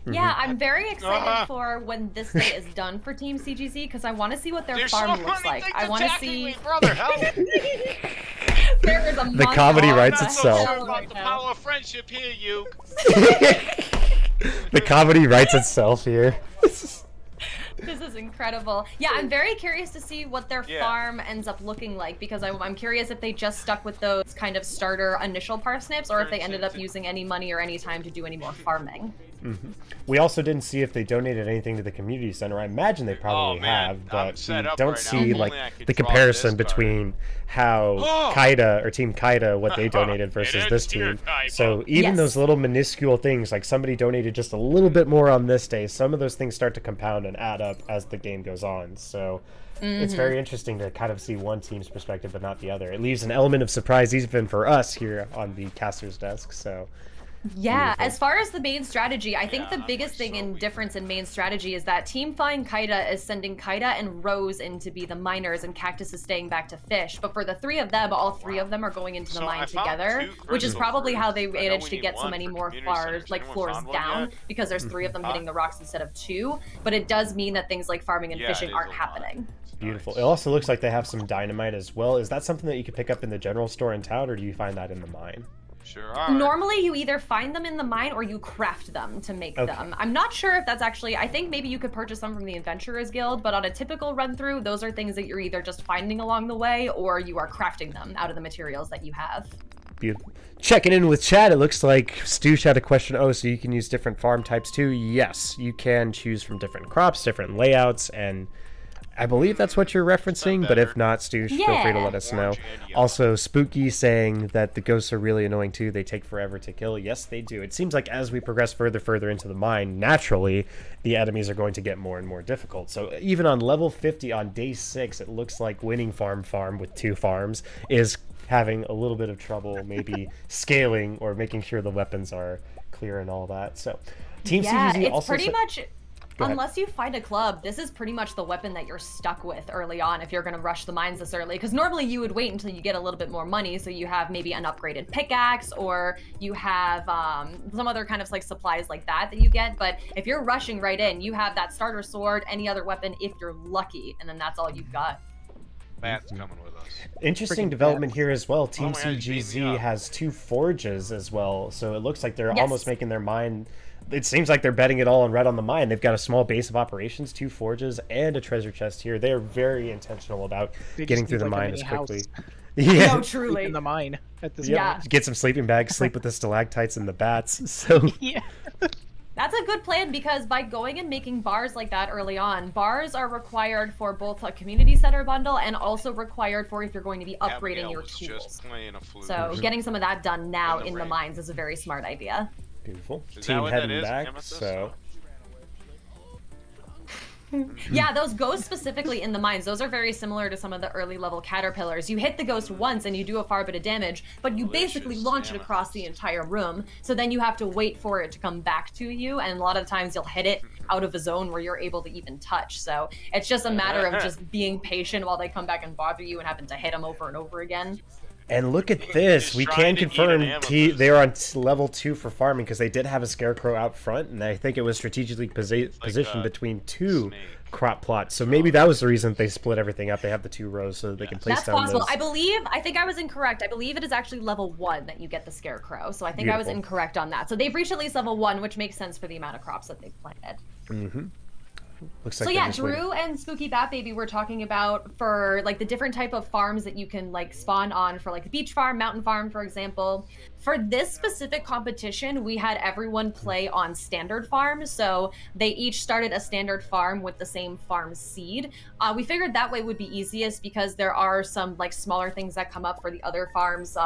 Yeah, I'm very excited Uh-huh. for when this day is done for Team CGZ because I want to see what their There's farm so looks many like. things I want to attacking see. me, brother. Help! There is a The monster comedy on writes the itself. hill About right the now. power of friendship here, you. The comedy writes itself here. This is incredible. Yeah, I'm very curious to see what their Yeah. farm ends up looking like because I'm curious if they just stuck with those kind of starter initial parsnips or if they ended up using any money or any time to do any more farming. We also didn't see if they donated anything to the community center. I imagine they probably Oh, man. have, I'm but set we up don't right now. see If like only I could the draw comparison this card. between how Oh! Kaida or Team Kaida, what they donated versus It this ends here, team. Kaiba. So even Yes. those little minuscule things, like somebody donated just a little bit more on this day, some of those things start to compound and add up as the game goes on. So it's very interesting to kind of see one team's perspective but not the other. It leaves an element of surprise even for us here on the caster's desk. So Yeah, Beautiful. as far as the main strategy, I think Yeah, the I'm biggest much thing so in weak. difference in main strategy is that Team Flying Kaida is sending Kaida and Rose in to be the miners, and Cactus is staying back to fish. But for the three of them, all three of them are going into the So I mine found together, 2 which is crystal probably how they fruits. I know managed we to need get so one many for more community floors, centers. like Anyone floors found one down, yet? because there's three of them Huh? hitting the rocks instead of 2. But it does mean that things like farming and Yeah, fishing it is aren't a lot. happening. It's Beautiful. nice. It also looks like they have some dynamite as well. Is that something that you can pick up in the general store in town, or do you find that in the mine? Sure. All right. Normally, you either find them in the mine or you craft them to make Okay. them. I'm not sure if that's actually. I think maybe you could purchase them from the Adventurers Guild, but on a typical run through, those are things that you're either just finding along the way or you are crafting them out of the materials that you have. Beautiful. Checking in with chat, it looks like Stoosh had a question. Oh, so you can use different farm types too? Yes, you can choose from different crops, different layouts, and I believe that's what you're referencing, but if not, Stoosh, feel free to Yeah. let us know. Orange and yellow. Also, Spooky saying that the ghosts are really annoying too. They take forever to kill. Yes, they do. It seems like as we progress further into the mine, naturally, the enemies are going to get more and more difficult. So even on level 50 on day 6, it looks like winning farm with 2 farms is having a little bit of trouble maybe scaling or making sure the weapons are clear and all that. So Team Yeah, CGZ it's also pretty much. Go ahead. Unless you find a club, this is pretty much the weapon that you're stuck with early on if you're going to rush the mines this early. Because normally you would wait until you get a little bit more money, so you have maybe an upgraded pickaxe or you have some other kind of like supplies like that you get. But if you're rushing right in, you have that starter sword, any other weapon if you're lucky, and then that's all you've got. Bat's coming with us. Interesting Freaking development bad. here as well. Team my God, he's beating me CGZ up. has 2 forges as well, so it looks like they're Yes. almost making their mine. It seems like they're betting it all on red on the mine. They've got a small base of operations, 2 forges, and a treasure chest here. They are very intentional about They getting just through need, the like, a mine as mini quickly. house. Yeah, No, Sleep truly. in the mine at this Yeah. point. get some sleeping bags, sleep with the stalactites and the bats. So Yeah. That's a good plan because by going and making bars like that early on, bars are required for both a community center bundle and also required for if you're going to be upgrading Abigail your was tools. just playing a flute. So getting some of that done now In the in the rain. mines is a very smart idea. beautiful. Is that Team what that heading is? back. Amethyst? So Yeah, those ghosts specifically in the mines, those are very similar to some of the early level caterpillars. You hit the ghost once and you do a far bit of damage, but you basically Delicious launch it across the amethyst. entire room. So then you have to wait for it to come back to you, and a lot of times you'll hit it out of a zone where you're able to even touch. So it's just a matter of just being patient while they come back and bother you and having to hit them over and over again. And look at this. We He's can trying to eat confirm an amethyst. they are on level 2 for farming because they did have a scarecrow out front, and I think it was strategically positioned between 2 snake. crop plots. So maybe that was the reason they split everything up. They have the 2 rows so that they can place That's down possible. those. I think I was incorrect. I believe it is actually level 1 that you get the scarecrow. So I think I was Beautiful. incorrect on that. So they've reached at least level 1, which makes sense for the amount of crops that they've planted. Looks like So they're yeah, just waiting. Drew and Spooky Bat Baby were talking about for like the different type of farms that you can like spawn on for like the beach farm, mountain farm, for example. For this specific competition, we had everyone play on standard farm. So they each started a standard farm with the same farm seed. We figured that way would be easiest because there are some like smaller things that come up for the other farms.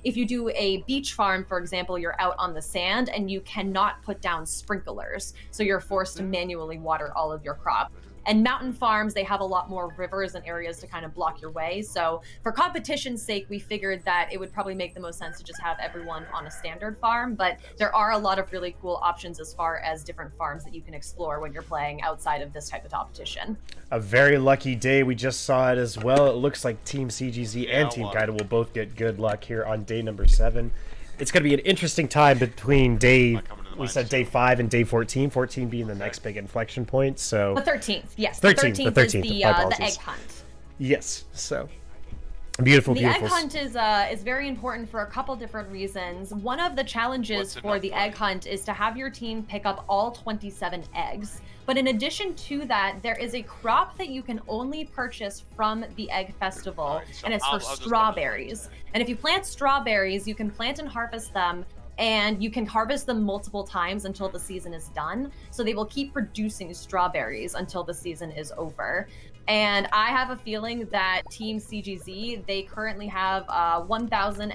If you do a beach farm, for example, you're out on the sand and you cannot put down sprinklers. So you're forced to manually water all of your crop. And mountain farms, they have a lot more rivers and areas to kind of block your way. So for competition's sake, we figured that it would probably make the most sense to just have everyone on a standard farm. But there are a lot of really cool options as far as different farms that you can explore when you're playing outside of this type of competition. A very lucky day. We just saw it as well. It looks like Team CGZ and Yeah, Team well. Kaida will both get good luck here on day number 7. It's going to be an interesting time between day, coming to the we mines said too. day 5 and day 14. 14 being the next big inflection point. So The 13th, yes. 13th, the the 13th is 13th, the my egg apologies. hunt. yes, so beautiful, The beautiful. egg hunt is very important for a couple different reasons. One of the challenges What's for enough the money? egg hunt is to have your team pick up all 27 eggs. But in addition to that, there is a crop that you can only purchase from the egg festival, Alright, so and it's I'll for just come to strawberries. And if you plant strawberries, you can plant and harvest them, and you can harvest them multiple times until the season is done. So they will keep producing strawberries until the season is over. And I have a feeling that Team CGZ, they currently have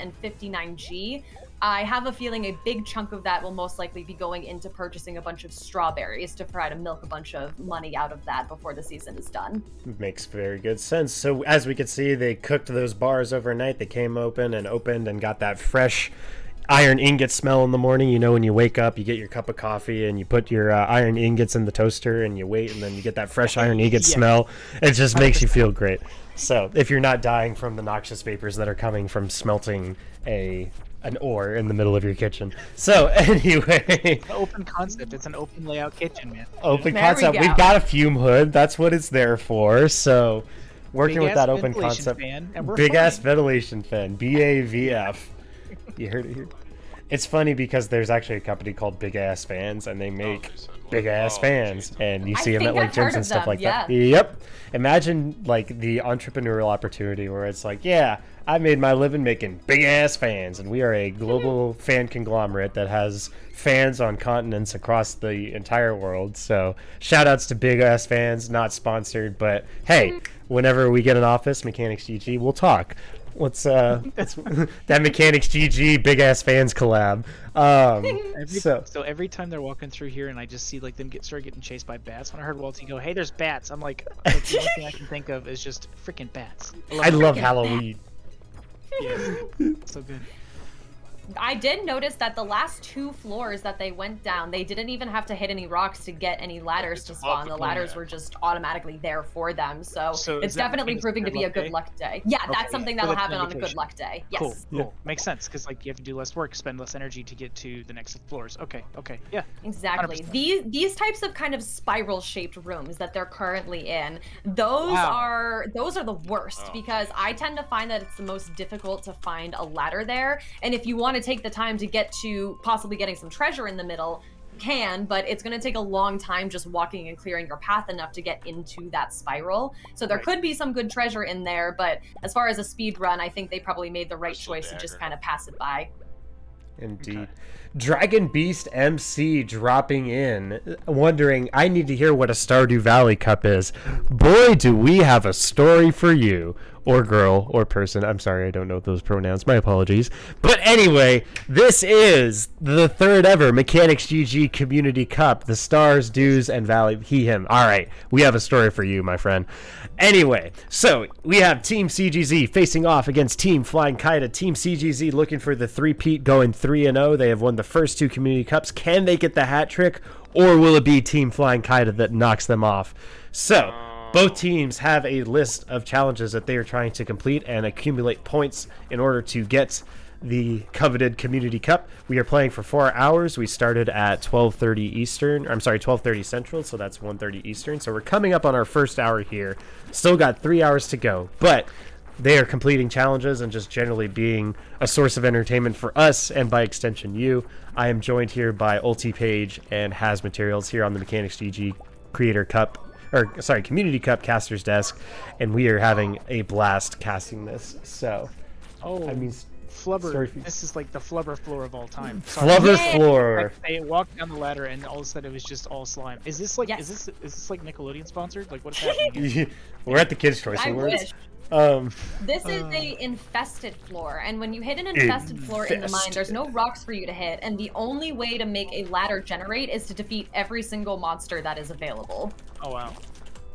1,059G. I have a feeling a big chunk of that will most likely be going into purchasing a bunch of strawberries to try to milk a bunch of money out of that before the season is done. Makes very good sense. So as we can see, they cooked those bars overnight. They came open and got that fresh iron ingot smell in the morning. You know, when you wake up, you get your cup of coffee and you put your iron ingots in the toaster and you wait, and then you get that fresh iron ingot smell. It just makes you feel great. So if you're not dying from the noxious vapors that are coming from smelting an ore in the middle of your kitchen. So anyway, It's an open concept. It's an open layout kitchen, man. open There we concept. go. We've got a fume hood. That's what it's there for. So working with Big-ass that open ventilation concept, fan, and we're big ass fine. ventilation fan, BAVF. You heard it here. It's funny because there's actually a company called Big Ass Fans, and they make they said what? big ass Oh, fans, geez. and you I see them think at like I've heard gyms and of stuff them, like that. yeah. Yep. Imagine like the entrepreneurial opportunity where it's like, yeah, I made my living making big ass fans, and we are a global fan conglomerate that has fans on continents across the entire world. So shout outs to Big Ass Fans, not sponsored, but hey, whenever we get an office, Mechanics GG, we'll talk. What's that Mechanics GG Big Ass Fans collab? So every time they're walking through here and I just see like them start getting chased by bats, when I heard Walty go, "Hey, there's bats," I'm like the only thing I can think of is just freaking bats. I love Halloween. Yeah, so good. I did notice that the last 2 floors that they went down, they didn't even have to hit any rocks to get any ladders to It's spawn. above The the ladders planet. were just automatically there for them. So So it's is that definitely means proving to good be a luck good day? luck day. Yeah, Okay, that's something yeah. that'll So that's happen an on a good indication. luck day. Yes. Cool, Yeah. cool. Makes sense because like you have to do less work, spend less energy to get to the next floors. Okay, yeah. Exactly. 100%. These types of kind of spiral shaped rooms that they're currently in, those Wow. are the worst Oh. because I tend to find that it's the most difficult to find a ladder there. And if you want to take the time to get to possibly getting some treasure in the middle, you can, but it's going to take a long time just walking and clearing your path enough to get into that spiral. So there Right. could be some good treasure in there, but as far as a speed run, I think they probably made the right Crystal choice to just dagger. kind of pass it by. Indeed. Okay. Dragon Beast MC dropping in, wondering, I need to hear what a Stardew Valley cup is. Boy, do we have a story for you. Or girl, or person. I'm sorry, I don't know those pronouns. My apologies. But anyway, this is the 3rd ever Mechanics GG Community Cup. The stars, dews, and valley. He, him. All right, we have a story for you, my friend. Anyway, so we have Team CGZ facing off against Team Flying Kaida. Team CGZ looking for the 3-peat, going 3-0. They have won the first 2 Community Cups. Can they get the hat trick, or will it be Team Flying Kaida that knocks them off? So both teams have a list of challenges that they are trying to complete and accumulate points in order to get the coveted Community Cup. We are playing for 4 hours. We started at 12:30 Eastern. I'm sorry, 12:30 Central, so that's 1:30 Eastern. So we're coming up on our first hour here. Still got 3 hours to go, but they are completing challenges and just generally being a source of entertainment for us and by extension you. I am joined here by Ulti Page and Has Materials here on the Mechanics GG Creator Cup. Community Cup caster's desk, and we are having a blast casting this. So, Oh, I mean, Flubber. sorry. This is like the Flubber floor of all time. Sorry. Flubber Yeah. floor. Like, they walked down the ladder and all of a sudden it was just all slime. Is this like Yes. is this like Nickelodeon sponsored? Like what's happening here? We're at the Kids' Choice I Awards. wish. This is a infested floor, and when you hit an infested floor in the mine, there's no rocks for you to hit, and the only way to make a ladder generate is to defeat every single monster that is available. Oh wow.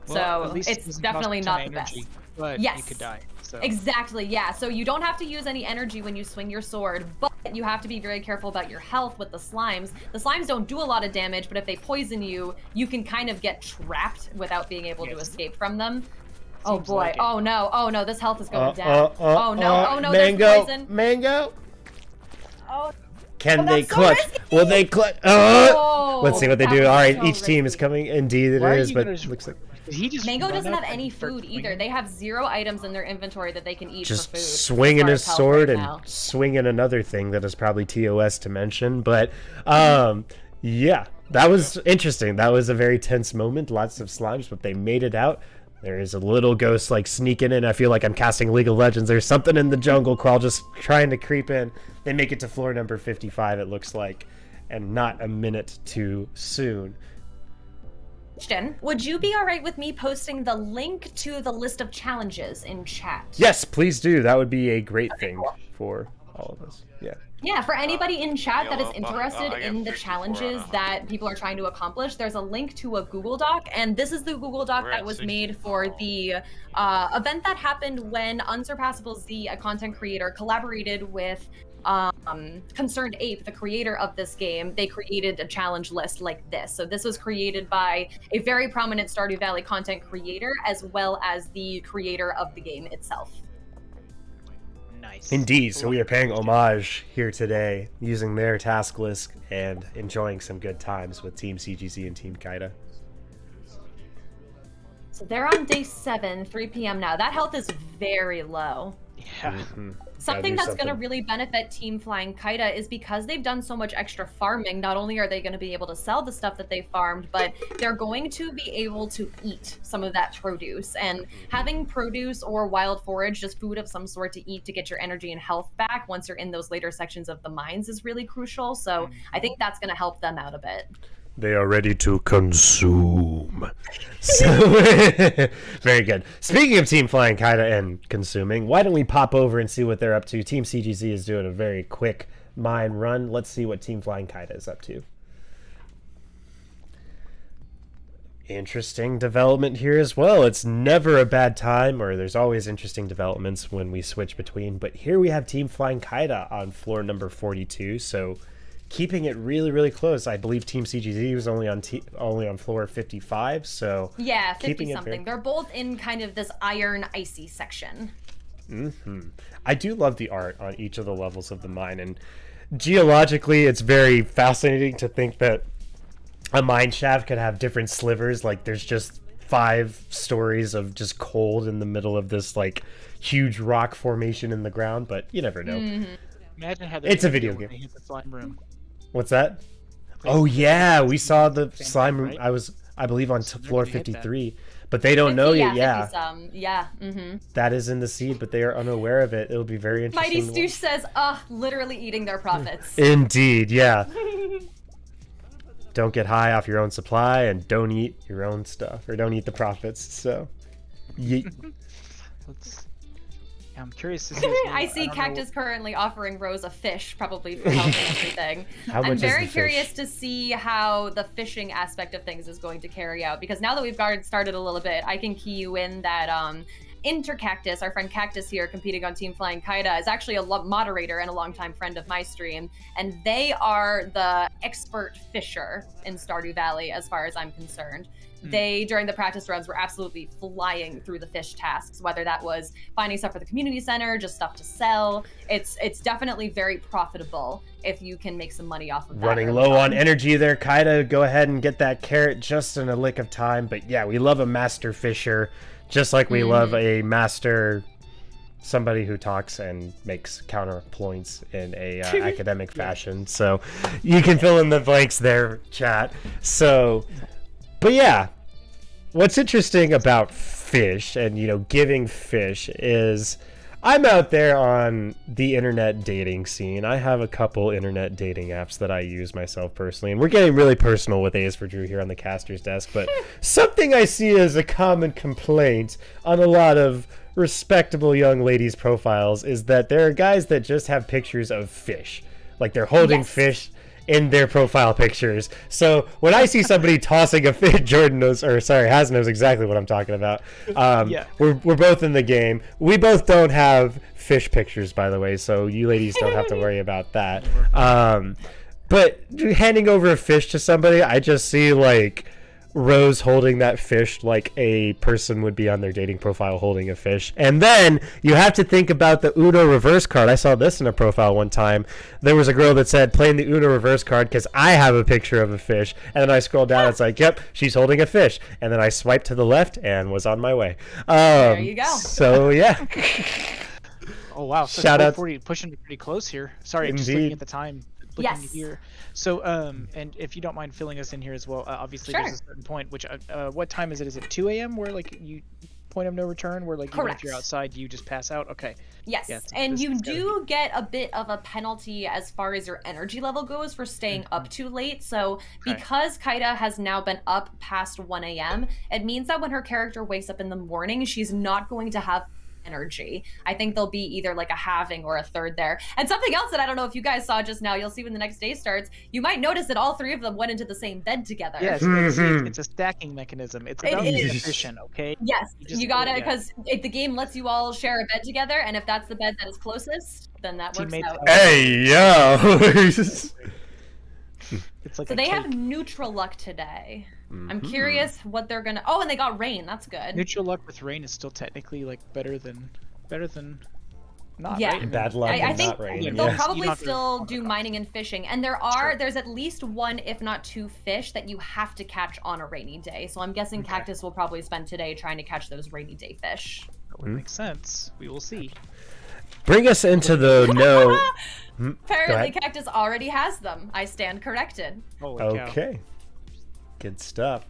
So, at least it it's doesn't cost definitely a ton not of the best. energy, But you Yes. could die. So. Exactly, yeah. So you don't have to use any energy when you swing your sword, but you have to be very careful about your health with the slimes. The slimes don't do a lot of damage, but if they poison you, you can kind of get trapped without being able to Yes. escape from them. Oh Seems boy. like it. Oh no, this health is going down. Oh no, Mango, there's poison. Mango. Oh, Can Oh, they that's so clutch? risky. Will they clutch? Oh, Let's see what they that do. was All right, so each team is risky. coming. Indeed, it Why are is, you but gonna just- looks like Did he just Mango run doesn't up have any and start food swinging? either. They have 0 items in their inventory that they can eat just for food. swinging as his far as health sword right and now. swinging another thing that is probably TOS to mention. But yeah, that was interesting. That was a very tense moment. Lots of slimes, but they made it out. There is a little ghost like sneaking in. I feel like I'm casting League of Legends. There's something in the jungle crawl just trying to creep in. They make it to floor number 55, it looks like, and not a minute too soon. Question, would you be all right with me posting the link to the list of challenges in chat? Yes, please do. That would be a great thing for all of us. Yeah. Yeah, for anybody in chat that is yellow, interested I got in the 54 challenges out of that people are trying to accomplish, there's a link to a Google Doc, and this is the Google Doc We're that at was 60. made for the event that happened when Unsurpassable Z, a content creator, collaborated with Concerned Ape, the creator of this game, they created a challenge list like this. So this was created by a very prominent Stardew Valley content creator, as well as the creator of the game itself. Nice. Indeed, so we are paying homage here today, using their task list and enjoying some good times with Team CGZ and Team Kaida. So they're on day 7, 3 p.m. now. That health is very low. Yeah. Mm-hmm. Something that's going to really benefit Team Flying Kaida is because they've done so much extra farming, not only are they going to be able to sell the stuff that they farmed, but they're going to be able to eat some of that produce. And having produce or wild forage, just food of some sort to eat to get your energy and health back once you're in those later sections of the mines is really crucial. So I think that's going to help them out a bit. They are ready to consume. So, very good. Speaking of Team Flying Kaida and consuming, why don't we pop over and see what they're up to? Team CGZ is doing a very quick mine run. Let's see what Team Flying Kaida is up to. Interesting development here as well. It's never a bad time, or there's always interesting developments when we switch between. But here we have Team Flying Kaida on floor number 42. So keeping it really, really close. I believe Team CGZ was only on floor 55, so yeah, 50 keeping something. They're both in kind of this iron icy section. I do love the art on each of the levels of the mine, and geologically, it's very fascinating to think that a mine shaft could have different slivers. Like there's just 5 stories of just cold in the middle of this like huge rock formation in the ground, but you never know. Imagine how it's a video game. They hit the slime room. What's that? Oh yeah, we saw the slime room. I believe on floor 53, but they don't know yet. Yeah. That is in the seed, but they are unaware of it. It'll be very interesting. Mighty Stoosh says, literally eating their profits. Indeed, yeah. Don't get high off your own supply, and don't eat your own stuff, or don't eat the profits. So, yeet. I'm curious to see. I see Cactus currently offering Rose a fish, probably for health and everything. I'm very curious to see how the fishing aspect of things is going to carry out, because now that we've started a little bit, I can key you in that Intercactus, our friend Cactus here, competing on Team Flying Kaida, is actually a moderator and a longtime friend of my stream, and they are the expert fisher in Stardew Valley, as far as I'm concerned. They, during the practice runs, were absolutely flying through the fish tasks, whether that was finding stuff for the community center, just stuff to sell. It's definitely very profitable if you can make some money off of that. Running low on energy there, Kaida. Go ahead and get that carrot just in a lick of time. But yeah, we love a master fisher, just like we love a master, somebody who talks and makes counterpoints in a academic fashion. So you can fill in the blanks there, chat. So, but yeah, what's interesting about fish and, you know, giving fish is I'm out there on the internet dating scene. I have a couple internet dating apps that I use myself personally, and we're getting really personal with A's for Drew here on the caster's desk, but something I see as a common complaint on a lot of respectable young ladies' profiles is that there are guys that just have pictures of fish. Like they're holding fish in their profile pictures. So when I see somebody tossing a fish, Jordan knows, or sorry, Has knows exactly what I'm talking about. We're both in the game. We both don't have fish pictures, by the way, so you ladies don't have to worry about that. But handing over a fish to somebody, I just see like Rose holding that fish like a person would be on their dating profile holding a fish. And then you have to think about the Uno reverse card. I saw this in a profile one time. There was a girl that said playing the Uno reverse card because I have a picture of a fish. And then I scroll down, it's like, yep, she's holding a fish. And then I swiped to the left and was on my way. There you go. So yeah. Oh wow! So Shout out, 40, pushing pretty close here. Sorry, I'm just looking at the time. Looking here. So, and if you don't mind filling us in here as well, obviously there's a certain point, which, what time is it? Is it 2 a.m. where like you point of no return, where like even if you're outside, you just pass out? Okay. Yes, yeah, and you do get a bit of a penalty as far as your energy level goes for staying up too late. So because Kaida has now been up past 1 a.m., it means that when her character wakes up in the morning, she's not going to have energy. I think there'll be either like a halving or a third there. And something else that I don't know if you guys saw just now, you'll see when the next day starts, you might notice that all three of them went into the same bed together. Yes, it's a stacking mechanism. It's about being efficient, okay? Yes, you gotta, yeah. because the game lets you all share a bed together, and if that's the bed that is closest, then that works Teammates out. Hey, yo! It's like So a they cake. have neutral luck today. I'm curious what they're gonna. Oh, and they got rain. That's good. Neutral luck with rain is still technically like better than not. Yeah. Right? Bad luck I and think not rain. they'll Yeah. You probably don't have to still walk do across. mining and fishing, and there's at least one, if not two, fish that you have to catch on a rainy day. So I'm guessing Cactus will probably spend today trying to catch those rainy day fish. That would make sense. We will see. Bring us into the no. Apparently, Cactus already has them. I stand corrected. Holy cow. Okay. Good stuff.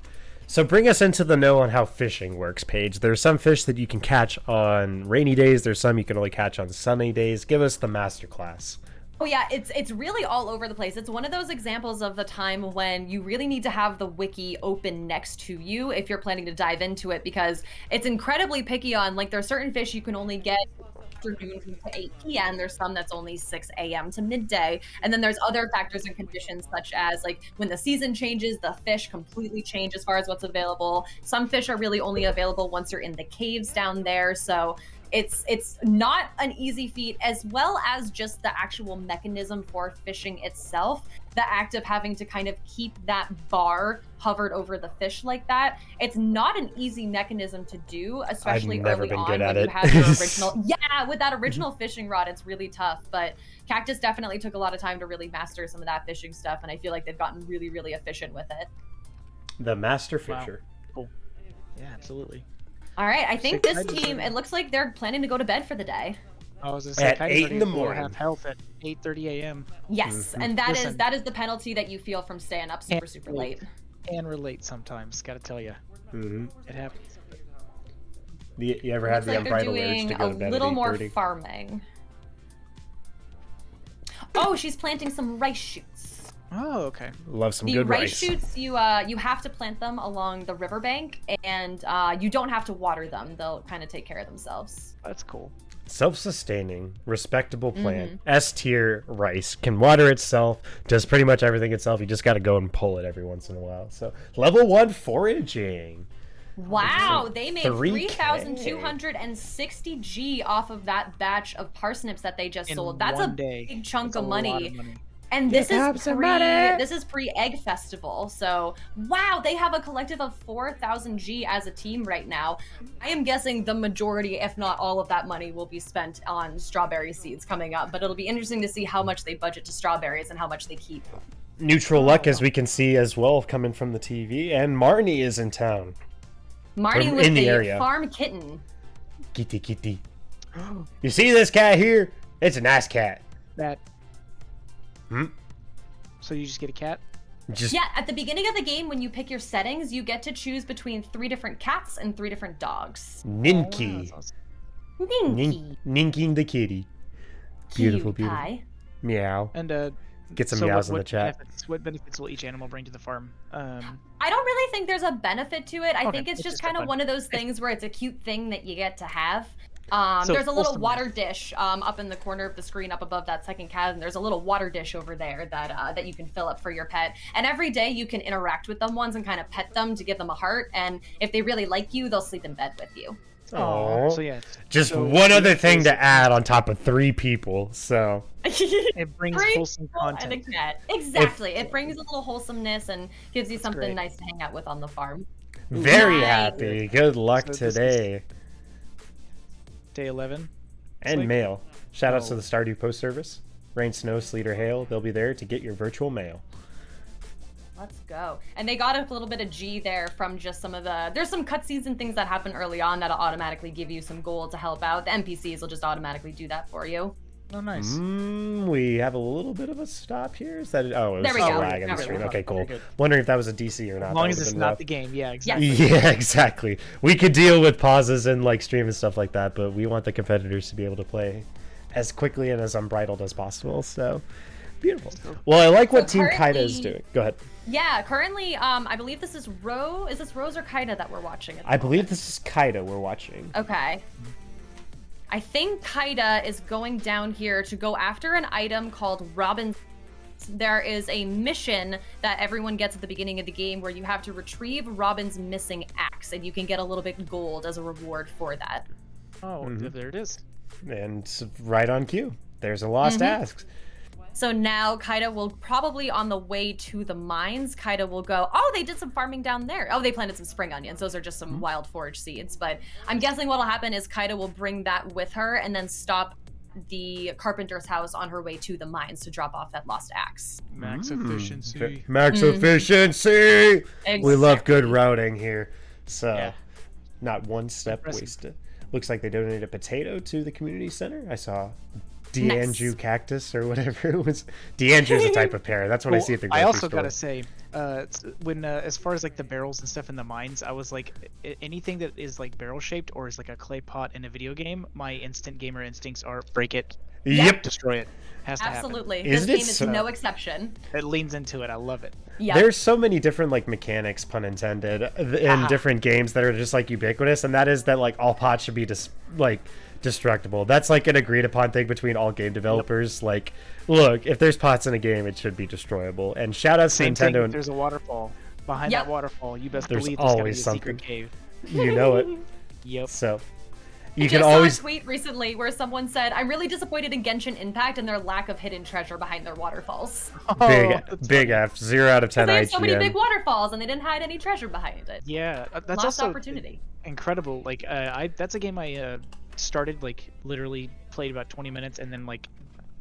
So bring us into the know on how fishing works, Paige. There's some fish that you can catch on rainy days. There's some you can only catch on sunny days. Give us the masterclass. Oh yeah, it's really all over the place. It's one of those examples of the time when you really need to have the wiki open next to you if you're planning to dive into it, because it's incredibly picky on, like, there are certain fish you can only get afternoon to 8 p.m. There's some that's only 6 a.m. to midday. And then there's other factors and conditions such as, like, when the season changes, the fish completely change as far as what's available. Some fish are really only available once you're in the caves down there. So it's not an easy feat, as well as just the actual mechanism for fishing itself. The act of having to kind of keep that bar hovered over the fish like that. It's not an easy mechanism to do, especially never early been on good when at you it. have your original. Yeah, with that original fishing rod, it's really tough. But Cactus definitely took a lot of time to really master some of that fishing stuff, and I feel like they've gotten really, really efficient with it. The master Wow. fisher. Cool. Yeah, absolutely. All right, I think Six this times team, it looks like they're planning to go to bed for the day. I was gonna say, At Kaida's 8 in already the full morning. Have health at 8:30 a.m. Yes, and that is Listen. that is the penalty that you feel from staying up super late. And relate sometimes. Gotta tell you, it happens. You ever had Looks the like they're unbridled urge doing to go a to bed little at more 8:30? farming. Oh, she's planting some rice shoots. Oh, okay. Love some The good rice rice. shoots, you have to plant them along the riverbank, and you don't have to water them. They'll kind of take care of themselves. That's cool. Self-sustaining, respectable plant. S-tier rice. Can water itself. Does pretty much everything itself. You just got to go and pull it every once in a while. So level 1 foraging. Wow, they made 3K. 3,260 G off of that batch of parsnips that they just In sold. That's a one day. big chunk That's of a lot money. of money. And this have is some money. pre-egg festival. So wow, they have a collective of 4,000 G as a team right now. I am guessing the majority, if not all of that money, will be spent on strawberry seeds coming up. But it'll be interesting to see how much they budget to strawberries and how much they keep. Neutral luck, as we can see as well, coming from the TV. And Marnie is in town. Marty Or with in the the area. farm kitten. Kitty, kitty. You see this cat here? It's a nice cat. That. Hmm? So you just get a cat? Just Yeah, at the beginning of the game, when you pick your settings, you get to choose between 3 different cats and 3 different dogs. Ninky. That's awesome. Ninky. Ninking the kitty. Beautiful, Cute beautiful. pie. Meow. And Get some so meows in what the chat. What benefits will each animal bring to the farm? I don't really think there's a benefit to it. I Okay, think it's it's just just kind of fun. one of those things where it's a cute thing that you get to have. So There's a little wholesomeness. water dish up in the corner of the screen up above that second cat, and there's a little water dish over there that you can fill up for your pet. And every day you can interact with them once and kind of pet them to give them a heart. And if they really like you, they'll sleep in bed with you. Aww. So yeah. Just so one other thing to basically, add on top of 3 people. So It brings Three wholesome people and a content. cat. Exactly. It brings a little wholesomeness and gives you something great. nice to hang out with on the farm. very Nice. happy. Good luck So this is- today. Day 11. And like- mail. Shout outs to Oh. the Stardew Post Service. Rain, snow, sleet, or hail. They'll be there to get your virtual mail. Let's go. And they got a little bit of G there from just some of the... There's some cutscenes and things that happen early on that'll automatically give you some gold to help out. The NPCs will just automatically do that for you. Oh, nice. We have a little bit of a stop here. Is that? Oh, it was There we just a go. lag on There the we stream. go. Okay, cool. Okay, good. Wondering if that was a DC or not. As long That as would've it's been not rough. the game. Yeah, exactly. Yeah, exactly. We could deal with pauses and like stream and stuff like that, but we want the competitors to be able to play as quickly and as unbridled as possible. So beautiful. Well, I like what So Team Kaida is currently- doing. Go ahead. Yeah, currently, I believe this is Is this Rose or Kaida that we're watching? I believe this is Kaida we're watching. Okay. I think Kaida is going down here to go after an item called Robin's. There is a mission that everyone gets at the beginning of the game where you have to retrieve Robin's missing axe, and you can get a little bit gold as a reward for that. Oh, there it is. And right on cue. There's a lost axe. So now Kaida will probably on the way to the mines, Kaida will go, oh, they did some farming down there. Oh, they planted some spring onions. Those are just some wild forage seeds. But I'm guessing what'll happen is Kaida will bring that with her and then stop the carpenter's house on her way to the mines to drop off that lost axe. Max efficiency. Max efficiency! Exactly. We love good routing here. So, Yeah. not one step Impressive. wasted. Looks like they donated a potato to the community center. I saw D'Anjou cactus or whatever it was. D'Anjou is a type of pear. That's what I see at the grocery I also store. gotta say, when as far as like the barrels and stuff in the mines, I was like, anything that is like barrel shaped or is like a clay pot in a video game, my instant gamer instincts are break it, Yep. destroy it. Has to Absolutely. Isn't This it game is so- no exception. happen. It leans into it. I love it. Yeah. There's so many different like mechanics, pun intended, in different games that are just like ubiquitous, and that is that like all pots should be destructible. That's like an agreed upon thing between all game developers. Like, look, if there's pots in a game, it should be destroyable. And shout out to Same thing. Nintendo. If there's a waterfall behind Yep. that waterfall, you best There's believe there's gotta be a always secret something. cave. You know it. Yep. So I you can just always saw a tweet recently where someone said, I'm really disappointed in Genshin Impact and their lack of hidden treasure behind their waterfalls. big F, 0 out of 10 They have so many IGN. big waterfalls and they didn't hide any treasure behind it. Yeah, that's Lost also opportunity. incredible. Like, that's a game I started, like, literally played about 20 minutes and then, like,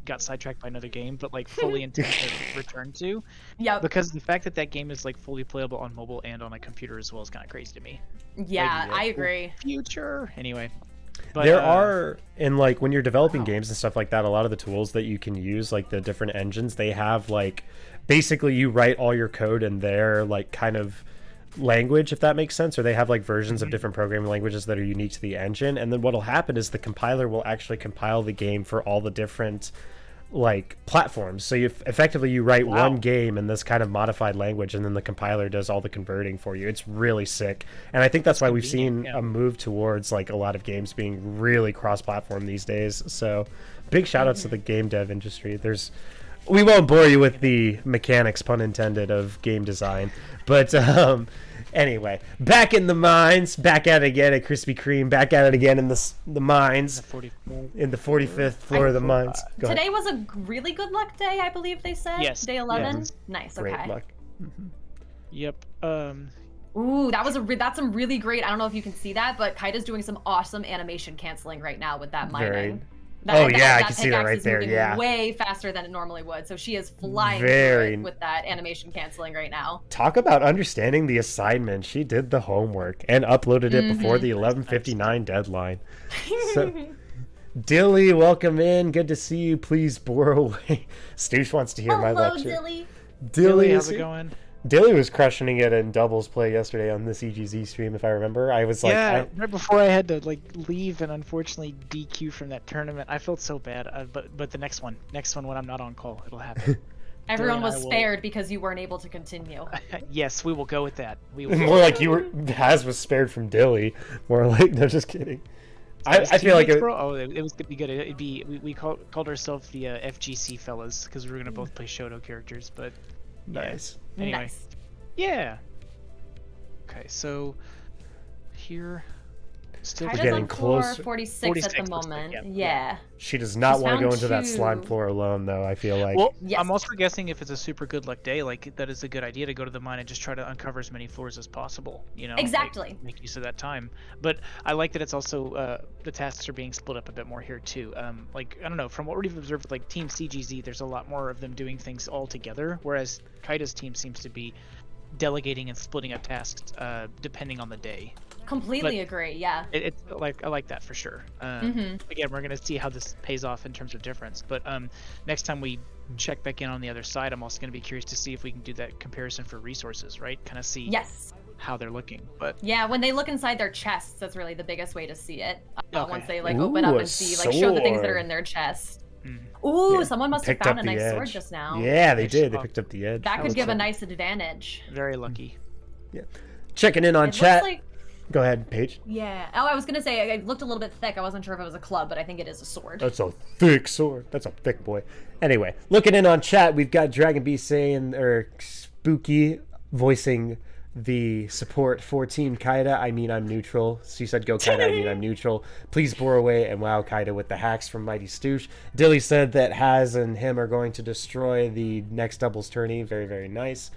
got sidetracked by another game, but, like, fully intend to return to. Yep. Because the fact that game is, like, fully playable on mobile and on a computer as well is kind of crazy to me. Yeah, I agree. Future! Anyway. But, There are, in like when you're developing games and stuff like that, a lot of the tools that you can use, like the different engines, they have like basically you write all your code in their like kind of language, if that makes sense, or they have like versions of different programming languages that are unique to the engine. And then what'll happen is the compiler will actually compile the game for all the different like platforms. So effectively you write one game in this kind of modified language, and then the compiler does all the converting for you. It's really sick, and I think that's why we've seen a move towards like a lot of games being really cross-platform these days. So big shout outs to the game dev industry. We won't bore you with the mechanics, pun intended, of game design, but anyway, back in the mines, back at it again at Krispy Kreme, back at it again in the mines, in the 45th floor of the mines. Go ahead. Today was a really good luck day, I believe they said. Yes. Day 11. Yes. Nice. Great Okay. luck. Yep. Ooh, that's some really great. I don't know if you can see that, but Kaida's doing some awesome animation canceling right now with that mining. Very- That, I can see that pickaxe right is there, moving yeah. way faster than it normally would. So she is flying through Very- it with that animation canceling right now. Talk about understanding the assignment. She did the homework and uploaded it before the 11:59 deadline. So, Dilly, welcome in. Good to see you. Please bore away. Stoosh wants to hear my lecture. Dilly. Dilly, how's is it here. going? Dilly was crushing it in doubles play yesterday on the CGZ stream, if I remember. I was like, Yeah, right before I had to like leave and unfortunately DQ from that tournament, I felt so bad. But the next one when I'm not on call, it'll happen. Everyone Dylan, was I will- spared because you weren't able to continue. Yes, we will go with that. We will. more like you were. Haz was spared from Dilly. More like, no, just kidding. I feel like it was gonna be good. It'd be we called ourselves the FGC fellas because we were gonna both play Shoto characters. But yeah. nice. Anyway, Nice. yeah. Okay, so here, still Kaida's getting on floor closer. 46 at 46 the looks like, moment. yeah. Yeah. She does not She's want to go found into that slime two. floor alone, though. I feel like. Well, Yes. I'm also guessing if it's a super good luck day, like that is a good idea to go to the mine and just try to uncover as many floors as possible. You know, like, Exactly. make use of that time. But I like that it's also the tasks are being split up a bit more here too. Like I don't know, from what we've observed with like Team CGZ, there's a lot more of them doing things all together, whereas Kaida's team seems to be delegating and splitting up tasks depending on the day. Completely But- agree. Yeah. It's like I like that for sure. Again, we're gonna see how this pays off in terms of difference. But next time we check back in on the other side, I'm also gonna be curious to see if we can do that comparison for resources, right? Kind of see Yes. how they're looking. But Yeah, when they look inside their chests, that's really the biggest way to see it. Okay. Once they like open up Ooh, a and see, like show the things that are sword. in their chest. Mm. Ooh, Yeah. someone must have Picked found up a the nice sword edge. just now. Yeah, they Nice did. They job. picked up the edge. That could looks give a like- nice advantage. very lucky. Checking in on It chat. looks like Go ahead, Paige. Yeah. Oh, I was gonna say it looked a little bit thick. I wasn't sure if it was a club, but I think it is a sword. That's a thick sword. That's a thick boy. Anyway, looking in on chat, we've got Dragon B saying, or Spooky voicing the support for Team Kaida. I mean, I'm neutral. She said, go Kaida, I mean, I'm neutral. Please bore away and wow Kaida with the hacks from Mighty Stoosh. Dilly said that Haz and him are going to destroy the next doubles tourney. Very, very nice.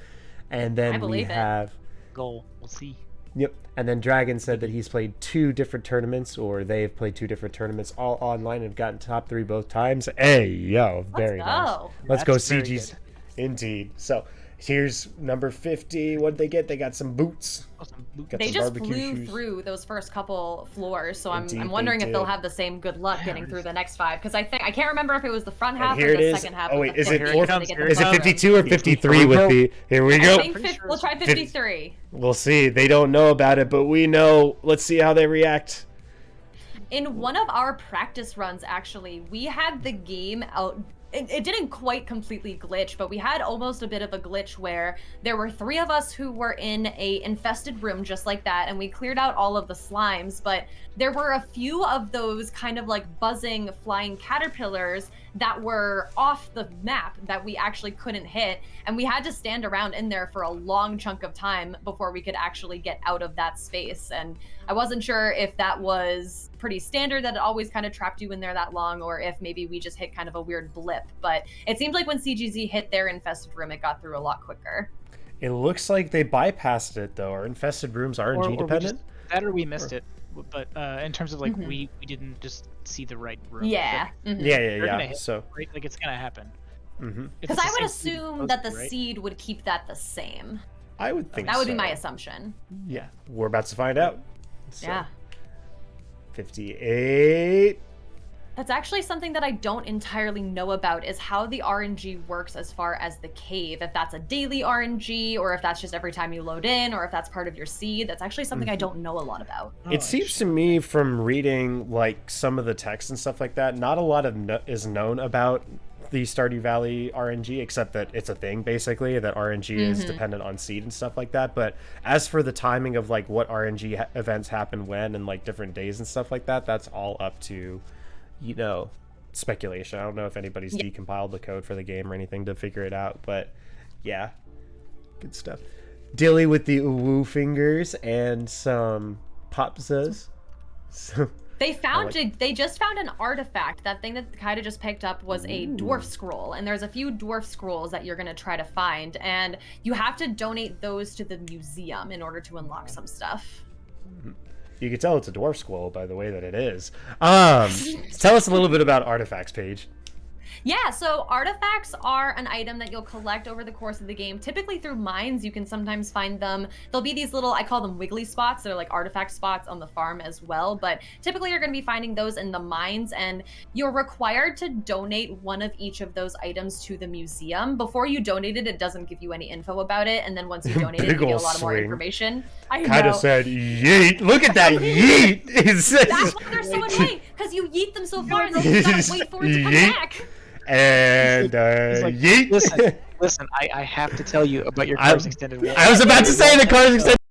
And then we have... Goal. We'll see. Yep. And then Dragon said that he's played 2 different tournaments, or they've played 2 different tournaments, all online, and have gotten top 3 both times. Hey, yo, very nice. Let's go, CGs. Indeed. So here's number 50. What did they get? They got some boots. They just flew through those first couple floors, so I'm wondering if they'll have the same good luck getting through the next 5, because I can't remember if it was the front half or the second half. Oh wait, is it 52 52 or 53 with the? Here we go. We'll try 53. We'll see. They don't know about it, but we know. Let's see how they react. In one of our practice runs, actually, we had the game out. It didn't quite completely glitch, but we had almost a bit of a glitch where there were 3 of us who were in a infested room just like that, and we cleared out all of the slimes, but there were a few of those kind of like buzzing flying caterpillars that were off the map that we actually couldn't hit, and we had to stand around in there for a long chunk of time before we could actually get out of that space. And I wasn't sure if that was pretty standard, that it always kind of trapped you in there that long, or if maybe we just hit kind of a weird blip. But it seemed like when CGZ hit their infested room, it got through a lot quicker. It looks like they bypassed it, though. Are infested rooms RNG dependent? We missed it. But in terms of like we didn't just see the right room. Yeah. Yeah. So right? Like it's gonna happen. Because I would assume that the seed would keep that the same. I would think that would so. be my assumption. Yeah, we're about to find out. So, yeah. 58. That's actually something that I don't entirely know about, is how the RNG works as far as the cave. If that's a daily RNG, or if that's just every time you load in, or if that's part of your seed. That's actually something I don't know a lot about. It seems to me from reading like some of the text and stuff like that, not a lot of is known about the StarDew Valley RNG, except that it's a thing basically, that RNG is dependent on seed and stuff like that. But as for the timing of like what RNG events happen when and like different days and stuff like that, that's all up to, you know, speculation. I don't know if anybody's decompiled the code for the game or anything to figure it out, but yeah, good stuff. Dilly with the woo fingers and some popzas. So they found they just found an artifact. That thing that Kaida just picked up was a dwarf scroll, and there's a few dwarf scrolls that you're going to try to find, and you have to donate those to the museum in order to unlock some stuff. You can tell it's a dwarf scroll by the way that it is. Tell us a little bit about artifacts, Paige. Yeah, so artifacts are an item that you'll collect over the course of the game. Typically through mines, you can sometimes find them. There'll be these little, I call them wiggly spots. They're like artifact spots on the farm as well. But typically you're going to be finding those in the mines, and you're required to donate one of each of those items to the museum. Before you donate it, it doesn't give you any info about it. And then once you donate it, you get a lot more information. I know. Kind of said yeet. Look at that yeet. That's why they're so annoying, because you yeet them so far and then you gotta wait for it to come back. And yeet. Listen, I have to tell you about your car's extended warranty. I was about to say the car's extended